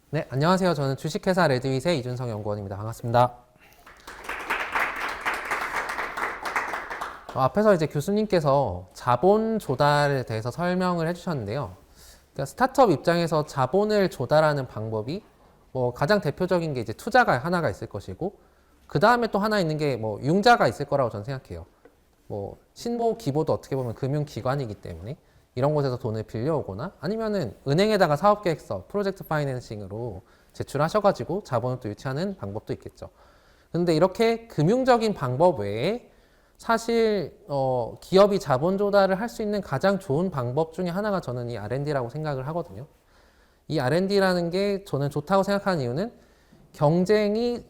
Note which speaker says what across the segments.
Speaker 1: 네, 안녕하세요. 저는 주식회사 레드윗의 이준성 연구원입니다. 반갑습니다. 앞에서 이제 교수님께서 자본 조달에 대해서 설명을 해주셨는데요. 그러니까 스타트업 입장에서 자본을 조달하는 방법이 가장 대표적인 게 이제 투자가 하나가 있을 것이고, 그 다음에 또 하나 있는 게 융자가 있을 거라고 저는 생각해요. 신보, 기보도 어떻게 보면 금융기관이기 때문에 이런 곳에서 돈을 빌려오거나 아니면은 은행에다가 사업계획서, 프로젝트 파이낸싱으로 제출하셔가지고 자본을 또 유치하는 방법도 있겠죠. 근데 이렇게 금융적인 방법 외에 사실 기업이 자본 조달을 할 수 있는 가장 좋은 방법 중에 하나가 저는 이 R&D라고 생각을 하거든요. 이 R&D라는 게 저는 좋다고 생각하는 이유는 경쟁이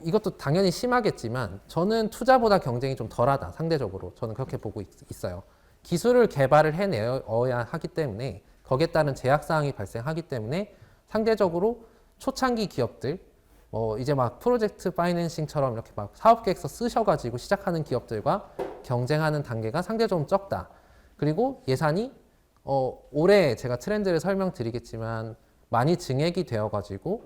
Speaker 1: 이것도 당연히 심하겠지만 저는 투자보다 경쟁이 좀 덜하다, 상대적으로. 저는 그렇게 보고 있어요. 기술을 개발을 해내어야 하기 때문에 거기에 따른 제약사항이 발생하기 때문에 상대적으로 초창기 기업들, 이제 막 프로젝트 파이낸싱처럼 이렇게 막 사업계획서 쓰셔가지고 시작하는 기업들과 경쟁하는 단계가 상대적으로 적다. 그리고 예산이 올해 제가 트렌드를 설명드리겠지만 많이 증액이 되어가지고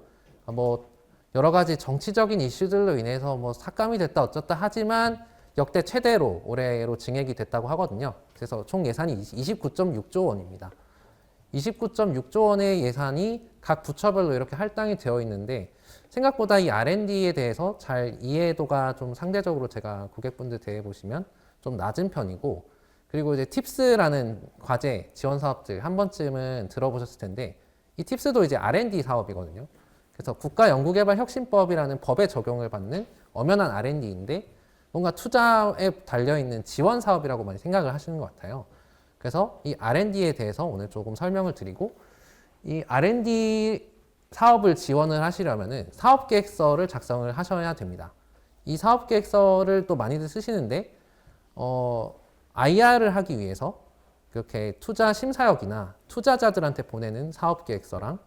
Speaker 1: 여러 가지 정치적인 이슈들로 인해서 삭감이 됐다 어쩌다 하지만 역대 최대로 올해로 증액이 됐다고 하거든요. 그래서 총 예산이 29.6조 원입니다. 29.6조 원의 예산이 각 부처별로 이렇게 할당이 되어 있는데 생각보다 이 R&D에 대해서 잘 이해도가 좀 상대적으로 제가 고객분들 대해 보시면 좀 낮은 편이고, 그리고 이제 팁스라는 과제 지원 사업들 한 번쯤은 들어보셨을 텐데 이 팁스도 이제 R&D 사업이거든요. 그래서 국가연구개발혁신법이라는 법에 적용을 받는 엄연한 R&D인데 뭔가 투자에 달려있는 지원 사업이라고 많이 생각을 하시는 것 같아요. 그래서 이 R&D에 대해서 오늘 조금 설명을 드리고, 이 R&D 사업을 지원을 하시려면은 사업계획서를 작성을 하셔야 됩니다. 이 사업계획서를 또 많이들 쓰시는데, IR을 하기 위해서 그렇게 투자 심사역이나 투자자들한테 보내는 사업계획서랑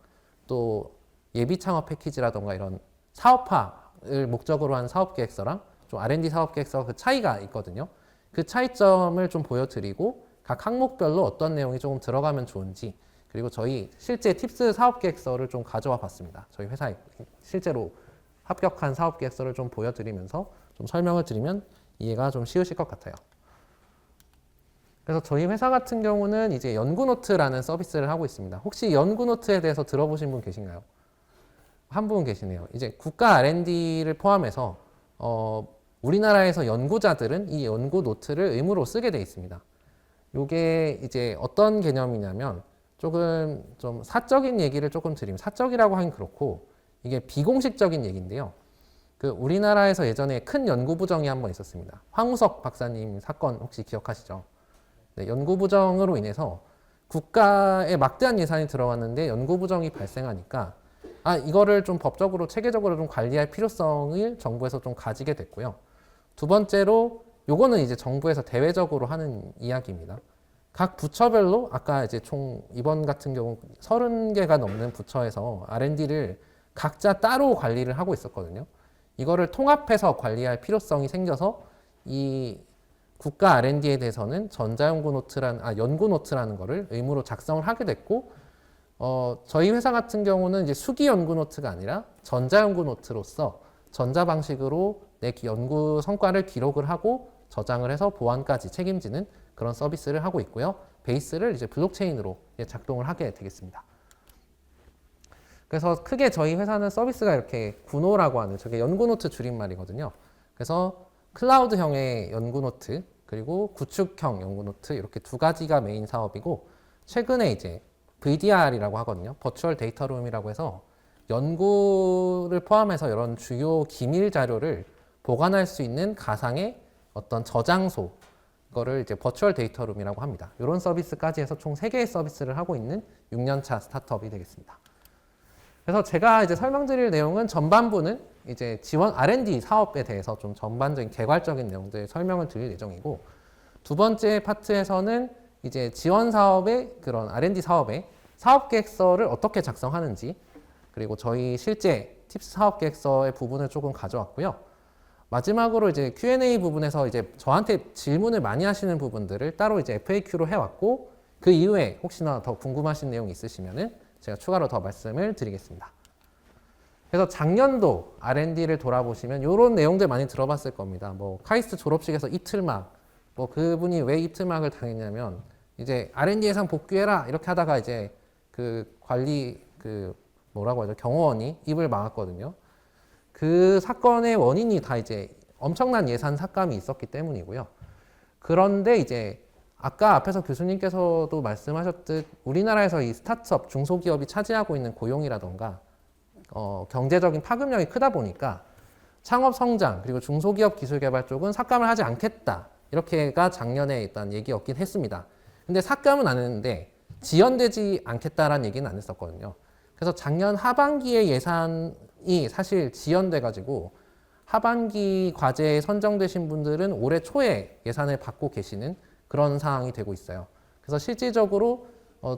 Speaker 1: 또 예비 창업 패키지라던가 이런 사업화를 목적으로 한 사업계획서랑 좀 R&D 사업계획서 그 차이가 있거든요. 그 차이점을 좀 보여드리고 각 항목별로 어떤 내용이 조금 들어가면 좋은지, 그리고 저희 실제 팁스 사업계획서를 좀 가져와 봤습니다. 저희 회사에 실제로 합격한 사업계획서를 좀 보여드리면서 좀 설명을 드리면 이해가 좀 쉬우실 것 같아요. 그래서 저희 회사 같은 경우는 이제 연구노트라는 서비스를 하고 있습니다. 혹시 연구노트에 대해서 들어보신 분 계신가요? 한 분 계시네요. 이제 국가 R&D를 포함해서 우리나라에서 연구자들은 이 연구 노트를 의무로 쓰게 돼 있습니다. 이게 이제 어떤 개념이냐면 조금 좀 사적인 얘기를 조금 드리면, 사적이라고 하긴 그렇고 이게 비공식적인 얘기인데요. 그 우리나라에서 예전에 큰 연구부정이 한번 있었습니다. 황우석 박사님 사건 혹시 기억하시죠? 네, 연구부정으로 인해서 국가에 막대한 예산이 들어갔는데 연구부정이 발생하니까 이거를 좀 법적으로 체계적으로 좀 관리할 필요성을 정부에서 좀 가지게 됐고요. 두 번째로 요거는 이제 정부에서 대외적으로 하는 이야기입니다. 각 부처별로 아까 이제 총 이번 같은 경우 30개가 넘는 부처에서 R&D를 각자 따로 관리를 하고 있었거든요. 이거를 통합해서 관리할 필요성이 생겨서 이 국가 R&D에 대해서는 연구노트라는 거를 의무로 작성을 하게 됐고, 저희 회사 같은 경우는 이제 수기 연구 노트가 아니라 전자 연구 노트로서 전자 방식으로 내 연구 성과를 기록을 하고 저장을 해서 보안까지 책임지는 그런 서비스를 하고 있고요. 베이스를 이제 블록체인으로 작동을 하게 되겠습니다. 그래서 크게 저희 회사는 서비스가 이렇게 구노라고 하는, 저게 연구 노트 줄임말이거든요. 그래서 클라우드형의 연구 노트, 그리고 구축형 연구 노트, 이렇게 두 가지가 메인 사업이고, 최근에 이제 VDR이라고 하거든요. 버추얼 데이터룸이라고 해서 연구를 포함해서 이런 주요 기밀 자료를 보관할 수 있는 가상의 어떤 저장소, 이거를 이제 버추얼 데이터룸이라고 합니다. 이런 서비스까지 해서 총 3개의 서비스를 하고 있는 6년차 스타트업이 되겠습니다. 그래서 제가 이제 설명드릴 내용은 전반부는 이제 지원 R&D 사업에 대해서 좀 전반적인 개괄적인 내용들 설명을 드릴 예정이고, 두 번째 파트에서는 이제 지원 사업의 그런 R&D 사업의 사업계획서를 어떻게 작성하는지, 그리고 저희 실제 팁스 사업계획서의 부분을 조금 가져왔고요. 마지막으로 이제 Q&A 부분에서 이제 저한테 질문을 많이 하시는 부분들을 따로 이제 FAQ로 해왔고, 그 이후에 혹시나 더 궁금하신 내용이 있으시면은 제가 추가로 더 말씀을 드리겠습니다. 그래서 작년도 R&D를 돌아보시면 이런 내용들 많이 들어봤을 겁니다. 뭐 카이스트 졸업식에서 이틀막, 뭐 그분이 왜 이틀막을 당했냐면 이제 R&D 예산 복귀해라 이렇게 하다가 이제 그 관리 그 뭐라고 하죠, 경호원이 입을 막았거든요. 그 사건의 원인이 다 이제 엄청난 예산 삭감이 있었기 때문이고요. 그런데 이제 아까 앞에서 교수님께서도 말씀하셨듯 우리나라에서 이 스타트업 중소기업이 차지하고 있는 고용이라던가 경제적인 파급력이 크다 보니까 창업 성장 그리고 중소기업 기술 개발 쪽은 삭감을 하지 않겠다 이렇게가 작년에 일단 얘기였긴 했습니다. 근데 삭감은 안 했는데 지연되지 않겠다라는 얘기는 안 했었거든요. 그래서 작년 하반기에 예산이 사실 지연돼 가지고 하반기 과제에 선정되신 분들은 올해 초에 예산을 받고 계시는 그런 상황이 되고 있어요. 그래서 실질적으로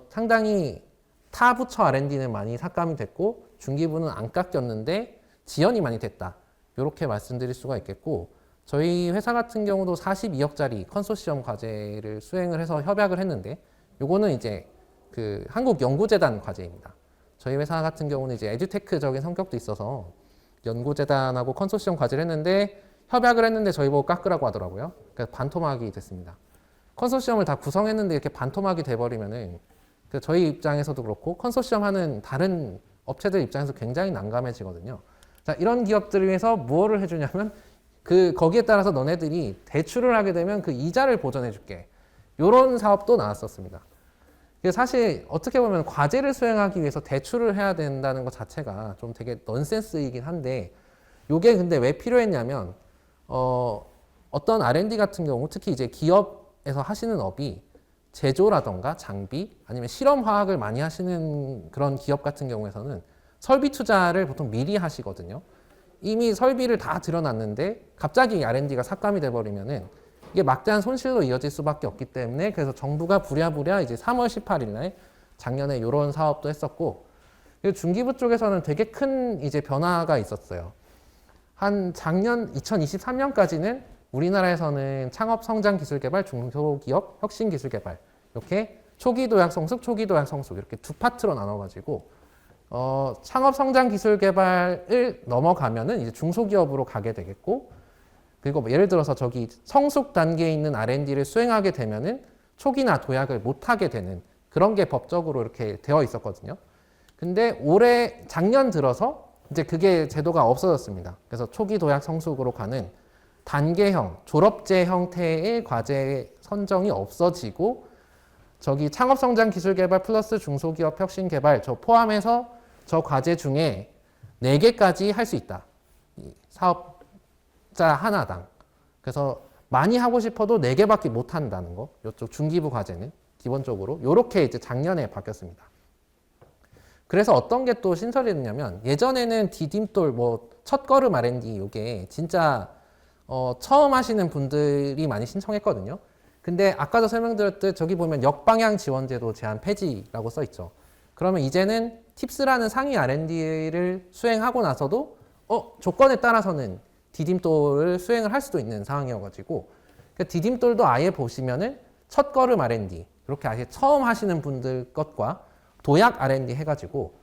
Speaker 1: 상당히 타 부처 R&D는 많이 삭감이 됐고 중기부는 안 깎였는데 지연이 많이 됐다. 이렇게 말씀드릴 수가 있겠고, 저희 회사 같은 경우도 42억짜리 컨소시엄 과제를 수행을 해서 협약을 했는데, 요거는 이제 그 한국연구재단 과제입니다. 저희 회사 같은 경우는 이제 에듀테크적인 성격도 있어서 연구재단하고 컨소시엄 과제를 했는데 협약을 했는데 저희 보고 깎으라고 하더라고요. 그래서 반토막이 됐습니다. 컨소시엄을 다 구성했는데 이렇게 반토막이 돼버리면은 저희 입장에서도 그렇고 컨소시엄 하는 다른 업체들 입장에서 굉장히 난감해지거든요. 자, 이런 기업들을 위해서 무엇을 해주냐면 거기에 따라서 너네들이 대출을 하게 되면 그 이자를 보전해 줄게. 이런 사업도 나왔었습니다. 사실 어떻게 보면 과제를 수행하기 위해서 대출을 해야 된다는 것 자체가 좀 되게 넌센스이긴 한데, 이게 근데 왜 필요했냐면 어떤 R&D 같은 경우 특히 이제 기업에서 하시는 업이 제조라던가 장비 아니면 실험 화학을 많이 하시는 그런 기업 같은 경우에서는 설비 투자를 보통 미리 하시거든요. 이미 설비를 다 들여놨는데 갑자기 R&D가 삭감이 돼버리면은 이게 막대한 손실로 이어질 수밖에 없기 때문에, 그래서 정부가 부랴부랴 이제 3월 18일 날 작년에 이런 사업도 했었고, 중기부 쪽에서는 되게 큰 이제 변화가 있었어요. 한 작년 2023년까지는 우리나라에서는 창업 성장 기술 개발, 중소기업 혁신 기술 개발 이렇게 초기 도약 성숙, 초기 도약 성숙 이렇게 두 파트로 나눠가지고 창업 성장 기술 개발을 넘어가면은 이제 중소기업으로 가게 되겠고, 그리고 뭐 예를 들어서 저기 성숙 단계에 있는 R&D를 수행하게 되면은 초기나 도약을 못 하게 되는 그런 게 법적으로 이렇게 되어 있었거든요. 근데 작년 들어서 이제 그게 제도가 없어졌습니다. 그래서 초기 도약 성숙으로 가는 단계형, 졸업제 형태의 과제 선정이 없어지고, 저기 창업성장 기술개발 플러스 중소기업 혁신개발 저 포함해서 저 과제 중에 4개까지 할 수 있다. 사업자 하나당. 그래서 많이 하고 싶어도 4개밖에 못 한다는 거. 이쪽 중기부 과제는 기본적으로 이렇게 이제 작년에 바뀌었습니다. 그래서 어떤 게 또 신설이 됐냐면, 예전에는 디딤돌 뭐 첫걸음 R&D 이게 진짜 처음 하시는 분들이 많이 신청했거든요. 근데 아까도 설명드렸듯 저기 보면 역방향 지원제도 제한 폐지라고 써 있죠. 그러면 이제는 팁스라는 상위 R&D를 수행하고 나서도 조건에 따라서는 디딤돌을 수행을 할 수도 있는 상황이어가지고, 그러니까 디딤돌도 아예 보시면은 첫걸음 R&D 이렇게 아예 처음 하시는 분들 것과 도약 R&D 해가지고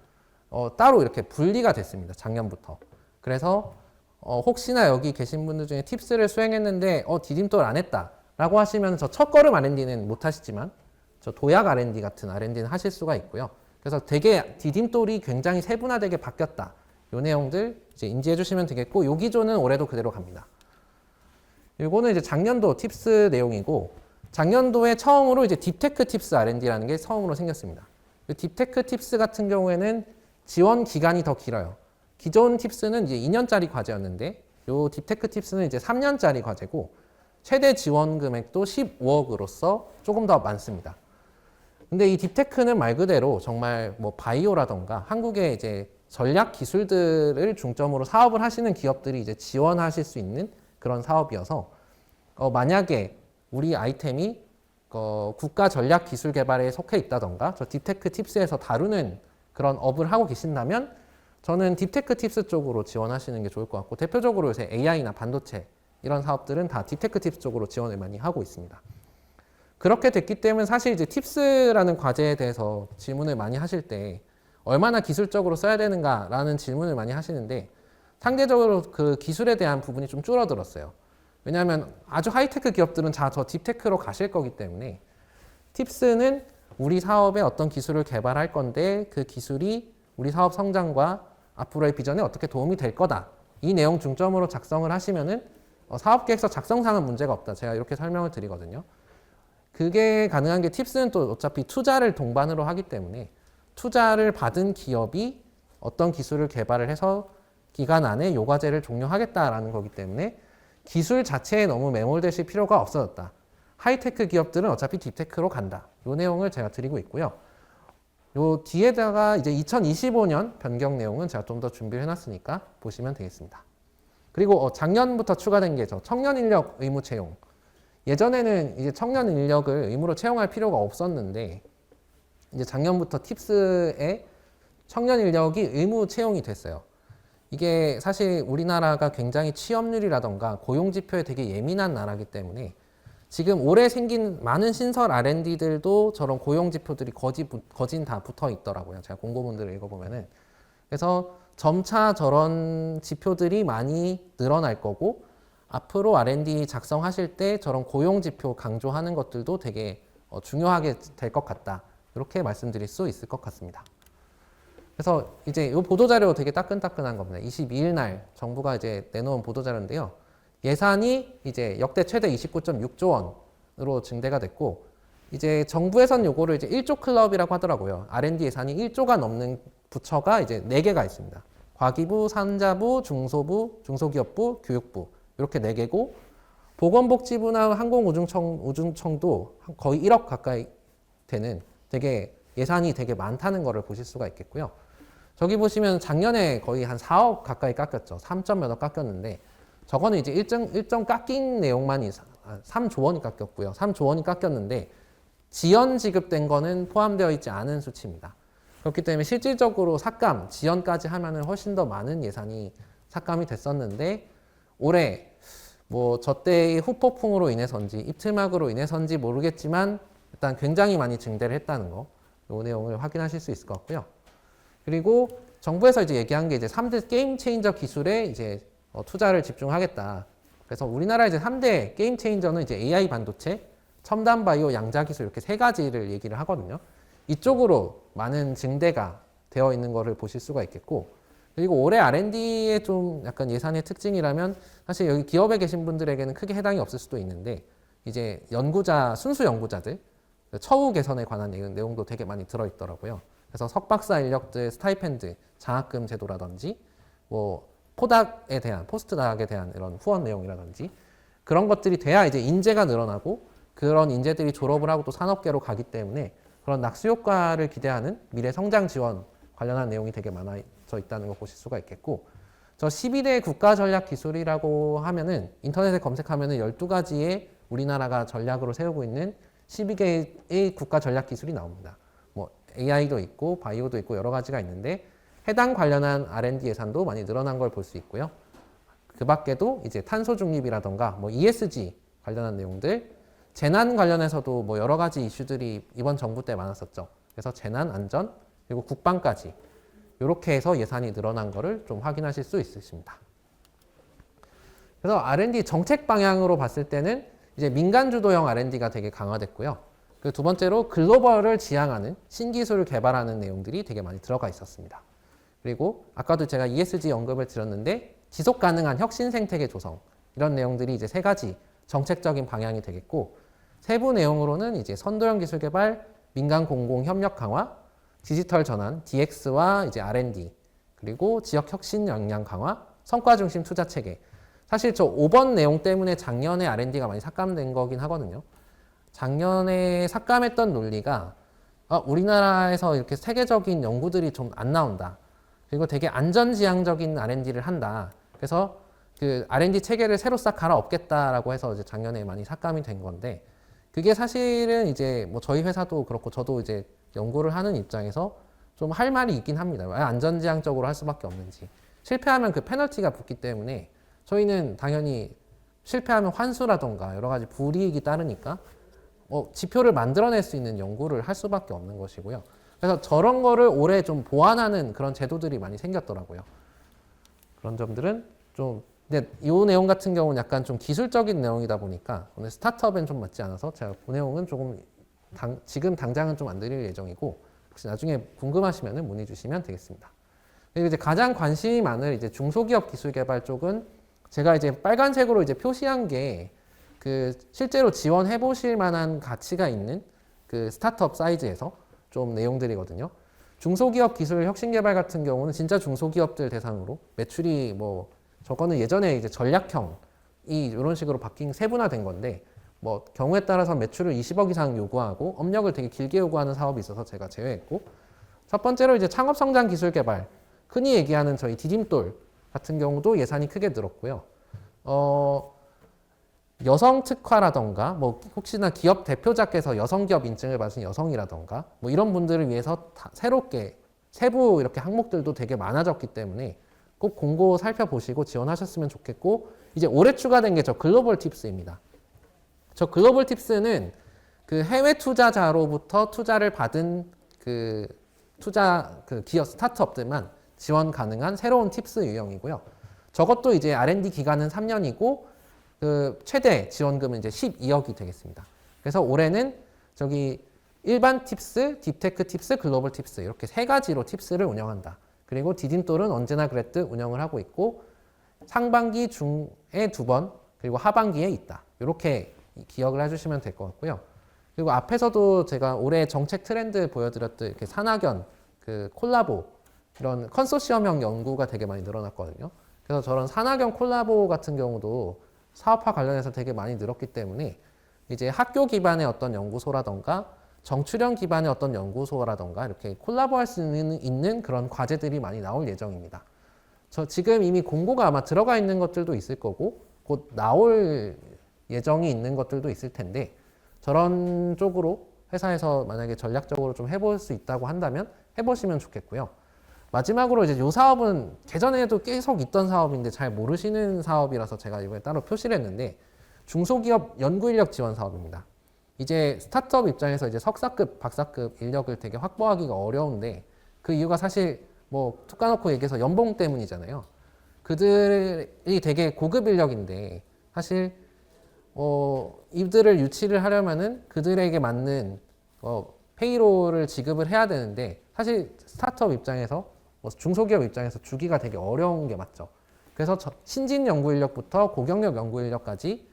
Speaker 1: 따로 이렇게 분리가 됐습니다. 작년부터. 그래서 혹시나 여기 계신 분들 중에 팁스를 수행했는데 디딤돌 안 했다 라고 하시면 저 첫걸음 R&D는 못 하시지만 저 도약 R&D 같은 R&D는 하실 수가 있고요. 그래서 되게 디딤돌이 굉장히 세분화되게 바뀌었다. 요 내용들 이제 인지해 주시면 되겠고, 요 기조는 올해도 그대로 갑니다. 이거는 이제 작년도 팁스 내용이고, 작년도에 처음으로 이제 딥테크 팁스 R&D라는 게 처음으로 생겼습니다. 딥테크 팁스 같은 경우에는 지원 기간이 더 길어요. 기존 팁스는 이제 2년짜리 과제였는데, 요 딥테크 팁스는 이제 3년짜리 과제고, 최대 지원 금액도 15억으로서 조금 더 많습니다. 근데 이 딥테크는 말 그대로 정말 뭐 바이오라던가 한국의 이제 전략 기술들을 중점으로 사업을 하시는 기업들이 이제 지원하실 수 있는 그런 사업이어서, 만약에 우리 아이템이 국가 전략 기술 개발에 속해 있다던가 저 딥테크 팁스에서 다루는 그런 업을 하고 계신다면 저는 딥테크 팁스 쪽으로 지원하시는 게 좋을 것 같고, 대표적으로 요새 AI나 반도체 이런 사업들은 다 딥테크 팁스 쪽으로 지원을 많이 하고 있습니다. 그렇게 됐기 때문에 사실 이제 팁스라는 과제에 대해서 질문을 많이 하실 때 얼마나 기술적으로 써야 되는가라는 질문을 많이 하시는데 상대적으로 그 기술에 대한 부분이 좀 줄어들었어요. 왜냐하면 아주 하이테크 기업들은 다 저 딥테크로 가실 거기 때문에 팁스는 우리 사업에 어떤 기술을 개발할 건데 그 기술이 우리 사업 성장과 앞으로의 비전에 어떻게 도움이 될 거다. 이 내용 중점으로 작성을 하시면은 사업계획서 작성상은 문제가 없다. 제가 이렇게 설명을 드리거든요. 그게 가능한 게 팁스는 또 어차피 투자를 동반으로 하기 때문에 투자를 받은 기업이 어떤 기술을 개발을 해서 기간 안에 요 과제를 종료하겠다라는 거기 때문에 기술 자체에 너무 매몰되실 필요가 없어졌다. 하이테크 기업들은 어차피 딥테크로 간다. 요 내용을 제가 드리고 있고요. 요 뒤에다가 이제 2025년 변경 내용은 제가 좀 더 준비를 해놨으니까 보시면 되겠습니다. 그리고 작년부터 추가된 게 저 청년 인력 의무 채용. 예전에는 이제 청년 인력을 의무로 채용할 필요가 없었는데 이제 작년부터 팁스에 청년 인력이 의무 채용이 됐어요. 이게 사실 우리나라가 굉장히 취업률이라던가 고용 지표에 되게 예민한 나라이기 때문에 지금 올해 생긴 많은 신설 R&D들도 저런 고용 지표들이 거진 다 붙어 있더라고요. 제가 공고문들을 읽어보면은. 그래서 점차 저런 지표들이 많이 늘어날 거고 앞으로 R&D 작성하실 때 저런 고용 지표 강조하는 것들도 되게 중요하게 될 것 같다. 이렇게 말씀드릴 수 있을 것 같습니다. 그래서 이제 이 보도자료 되게 따끈따끈한 겁니다. 22일 날 정부가 이제 내놓은 보도자료인데요. 예산이 이제 역대 최대 29.6조 원으로 증대가 됐고, 이제 정부에선 요거를 이제 1조 클럽이라고 하더라고요. R&D 예산이 1조가 넘는 부처가 이제 4개가 있습니다. 과기부, 산자부, 중소부, 중소기업부, 교육부. 이렇게 4개고, 보건복지부나 항공우주청도 거의 1억 가까이 되는 되게 예산이 되게 많다는 거를 보실 수가 있겠고요. 저기 보시면 작년에 거의 한 4억 가까이 깎였죠. 3점 몇억 깎였는데 저거는 이제 일정 깎인 내용만이 3조 원이 깎였고요. 3조 원이 깎였는데 지연 지급된 거는 포함되어 있지 않은 수치입니다. 그렇기 때문에 실질적으로 삭감, 지연까지 하면은 훨씬 더 많은 예산이 삭감이 됐었는데 올해 뭐 저때의 후폭풍으로 인해서인지 입틀막으로 인해서인지 모르겠지만 일단 굉장히 많이 증대를 했다는 거, 이 내용을 확인하실 수 있을 것 같고요. 그리고 정부에서 이제 얘기한 게 이제 3대 게임 체인저 기술에 이제 투자를 집중하겠다. 그래서 우리나라 이제 3대 게임 체인저는 이제 AI 반도체, 첨단 바이오, 양자 기술 이렇게 3가지를 얘기를 하거든요. 이쪽으로 많은 증대가 되어 있는 거를 보실 수가 있겠고, 그리고 올해 R&D의 좀 약간 예산의 특징이라면 사실 여기 기업에 계신 분들에게는 크게 해당이 없을 수도 있는데 이제 순수 연구자들, 처우 개선에 관한 내용도 되게 많이 들어있더라고요. 그래서 석박사 인력들 스타이펜드, 장학금 제도라든지 뭐 포스트닥에 대한 이런 후원 내용이라든지 그런 것들이 돼야 이제 인재가 늘어나고 그런 인재들이 졸업을 하고 또 산업계로 가기 때문에 그런 낙수 효과를 기대하는 미래 성장 지원 관련한 내용이 되게 많아져 있다는 걸 보실 수가 있겠고, 저 12대 국가 전략 기술이라고 하면은 인터넷에 검색하면은 12가지의 우리나라가 전략으로 세우고 있는 12개의 국가 전략 기술이 나옵니다. 뭐 AI도 있고 바이오도 있고 여러 가지가 있는데 해당 관련한 R&D 예산도 많이 늘어난 걸 볼 수 있고요. 그 밖에도 이제 탄소 중립이라던가 뭐 ESG 관련한 내용들, 재난 관련해서도 뭐 여러 가지 이슈들이 이번 정부 때 많았었죠. 그래서 재난 안전 그리고 국방까지 이렇게 해서 예산이 늘어난 거를 좀 확인하실 수 있으십니다. 그래서 R&D 정책 방향으로 봤을 때는 이제 민간 주도형 R&D가 되게 강화됐고요. 그 두 번째로 글로벌을 지향하는 신기술을 개발하는 내용들이 되게 많이 들어가 있었습니다. 그리고 아까도 제가 ESG 언급을 드렸는데 지속 가능한 혁신 생태계 조성 이런 내용들이 이제 3가지 정책적인 방향이 되겠고, 세부 내용으로는 이제 선도형 기술 개발, 민간 공공 협력 강화, 디지털 전환, DX와 이제 R&D, 그리고 지역 혁신 역량 강화, 성과 중심 투자 체계. 사실 저 5번 내용 때문에 작년에 R&D가 많이 삭감된 거긴 하거든요. 작년에 삭감했던 논리가 우리나라에서 이렇게 세계적인 연구들이 좀 안 나온다. 그리고 되게 안전지향적인 R&D를 한다. 그래서 그 R&D 체계를 새로 싹 갈아엎겠다라고 해서 이제 작년에 많이 삭감이 된 건데, 그게 사실은 이제 뭐 저희 회사도 그렇고 저도 이제 연구를 하는 입장에서 좀 할 말이 있긴 합니다. 왜 안전지향적으로 할 수밖에 없는지. 실패하면 그 페널티가 붙기 때문에 저희는 당연히 실패하면 환수라던가 여러 가지 불이익이 따르니까 지표를 만들어낼 수 있는 연구를 할 수밖에 없는 것이고요. 그래서 저런 거를 올해 좀 보완하는 그런 제도들이 많이 생겼더라고요. 그런 점들은 좀, 근데 이 내용 같은 경우는 약간 좀 기술적인 내용이다 보니까 오늘 스타트업엔 좀 맞지 않아서 제가 그 내용은 조금 지금 당장은 좀 안 드릴 예정이고 혹시 나중에 궁금하시면 문의 주시면 되겠습니다. 그리고 이제 가장 관심이 많을 이제 중소기업 기술 개발 쪽은 제가 이제 빨간색으로 이제 표시한 게 그 실제로 지원해 보실 만한 가치가 있는 그 스타트업 사이즈에서 좀 내용들이거든요. 중소기업 기술 혁신 개발 같은 경우는 진짜 중소기업들 대상으로 매출이 뭐 저거는 예전에 이제 전략형이 이런 식으로 바뀐 세분화된 건데 뭐 경우에 따라서 매출을 20억 이상 요구하고 업력을 되게 길게 요구하는 사업이 있어서 제가 제외했고 첫 번째로 이제 창업 성장 기술 개발 흔히 얘기하는 저희 디딤돌 같은 경우도 예산이 크게 늘었고요. 여성 특화라던가 뭐 혹시나 기업 대표자께서 여성 기업 인증을 받으신 여성이라던가 뭐 이런 분들을 위해서 새롭게 세부 이렇게 항목들도 되게 많아졌기 때문에 꼭 공고 살펴보시고 지원하셨으면 좋겠고 이제 올해 추가된 게 저 글로벌 팁스입니다. 저 글로벌 팁스는 그 해외 투자자로부터 투자를 받은 그 기업 스타트업들만 지원 가능한 새로운 팁스 유형이고요. 저것도 이제 R&D 기간은 3년이고 그 최대 지원금은 이제 12억이 되겠습니다. 그래서 올해는 저기 일반 팁스, 딥테크 팁스, 글로벌 팁스 이렇게 세 가지로 팁스를 운영한다. 그리고 디딤돌은 언제나 그랬듯 운영을 하고 있고 상반기 중에 2번 그리고 하반기에 있다. 이렇게 기억을 해주시면 될 것 같고요. 그리고 앞에서도 제가 올해 정책 트렌드 보여드렸듯 이렇게 산학연, 그 콜라보 이런 컨소시엄형 연구가 되게 많이 늘어났거든요. 그래서 저런 산학연 콜라보 같은 경우도 사업화 관련해서 되게 많이 늘었기 때문에 이제 학교 기반의 어떤 연구소라던가 정출형 기반의 어떤 연구소라던가 이렇게 콜라보할 수 있는 그런 과제들이 많이 나올 예정입니다. 저 지금 이미 공고가 아마 들어가 있는 것들도 있을 거고 곧 나올 예정이 있는 것들도 있을 텐데 저런 쪽으로 회사에서 만약에 전략적으로 좀 해볼 수 있다고 한다면 해보시면 좋겠고요. 마지막으로 이제 이 사업은 예전에도 계속 있던 사업인데 잘 모르시는 사업이라서 제가 이번에 따로 표시를 했는데 중소기업 연구인력 지원 사업입니다. 이제 스타트업 입장에서 이제 석사급, 박사급 인력을 되게 확보하기가 어려운데 그 이유가 사실 뭐 툭 까놓고 얘기해서 연봉 때문이잖아요. 그들이 되게 고급 인력인데 사실 이들을 유치를 하려면은 그들에게 맞는 페이로를 지급을 해야 되는데 사실 스타트업 입장에서 중소기업 입장에서 주기가 되게 어려운 게 맞죠. 그래서 신진 연구 인력부터 고경력 연구 인력까지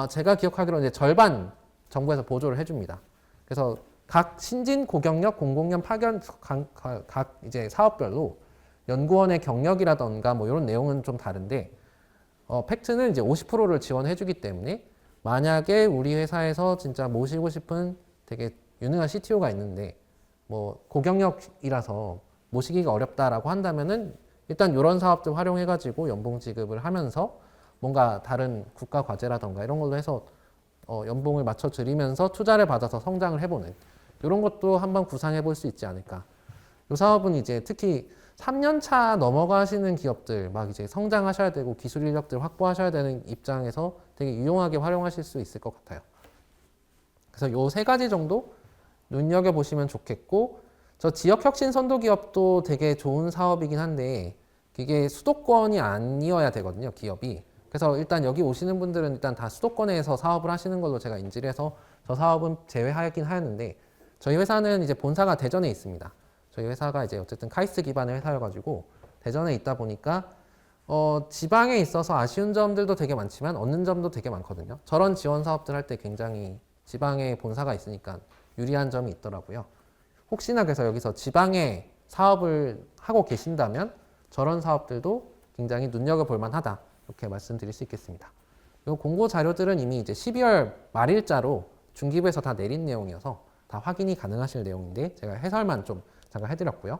Speaker 1: 제가 기억하기로는 이제 절반 정부에서 보조를 해줍니다. 그래서 각 신진 고경력 공공연 파견 각 이제 사업별로 연구원의 경력이라던가 뭐 이런 내용은 좀 다른데 팩트는 이제 50%를 지원해주기 때문에 만약에 우리 회사에서 진짜 모시고 싶은 되게 유능한 CTO가 있는데 뭐 고경력이라서 모시기가 어렵다라고 한다면은 일단 이런 사업들 활용해가지고 연봉 지급을 하면서 뭔가 다른 국가 과제라던가 이런 걸로 해서 연봉을 맞춰드리면서 투자를 받아서 성장을 해보는 이런 것도 한번 구상해 볼 수 있지 않을까. 이 사업은 이제 특히 3년 차 넘어가시는 기업들 막 이제 성장하셔야 되고 기술 인력들 확보하셔야 되는 입장에서 되게 유용하게 활용하실 수 있을 것 같아요. 그래서 요 세 가지 정도 눈여겨 보시면 좋겠고 저 지역 혁신 선도 기업도 되게 좋은 사업이긴 한데 이게 수도권이 아니어야 되거든요, 기업이. 그래서 일단 여기 오시는 분들은 일단 다 수도권에서 사업을 하시는 걸로 제가 인지를 해서 저 사업은 제외하긴 하였는데 저희 회사는 이제 본사가 대전에 있습니다. 저희 회사가 이제 어쨌든 카이스트 기반의 회사여가지고 대전에 있다 보니까 지방에 있어서 아쉬운 점들도 되게 많지만 얻는 점도 되게 많거든요. 저런 지원 사업들 할 때 굉장히 지방에 본사가 있으니까 유리한 점이 있더라고요. 혹시나 그래서 여기서 지방에 사업을 하고 계신다면 저런 사업들도 굉장히 눈여겨볼 만하다 이렇게 말씀드릴 수 있겠습니다. 이 공고 자료들은 이미 이제 12월 말일자로 중기부에서 다 내린 내용이어서 다 확인이 가능하실 내용인데 제가 해설만 좀 잠깐 해드렸고요.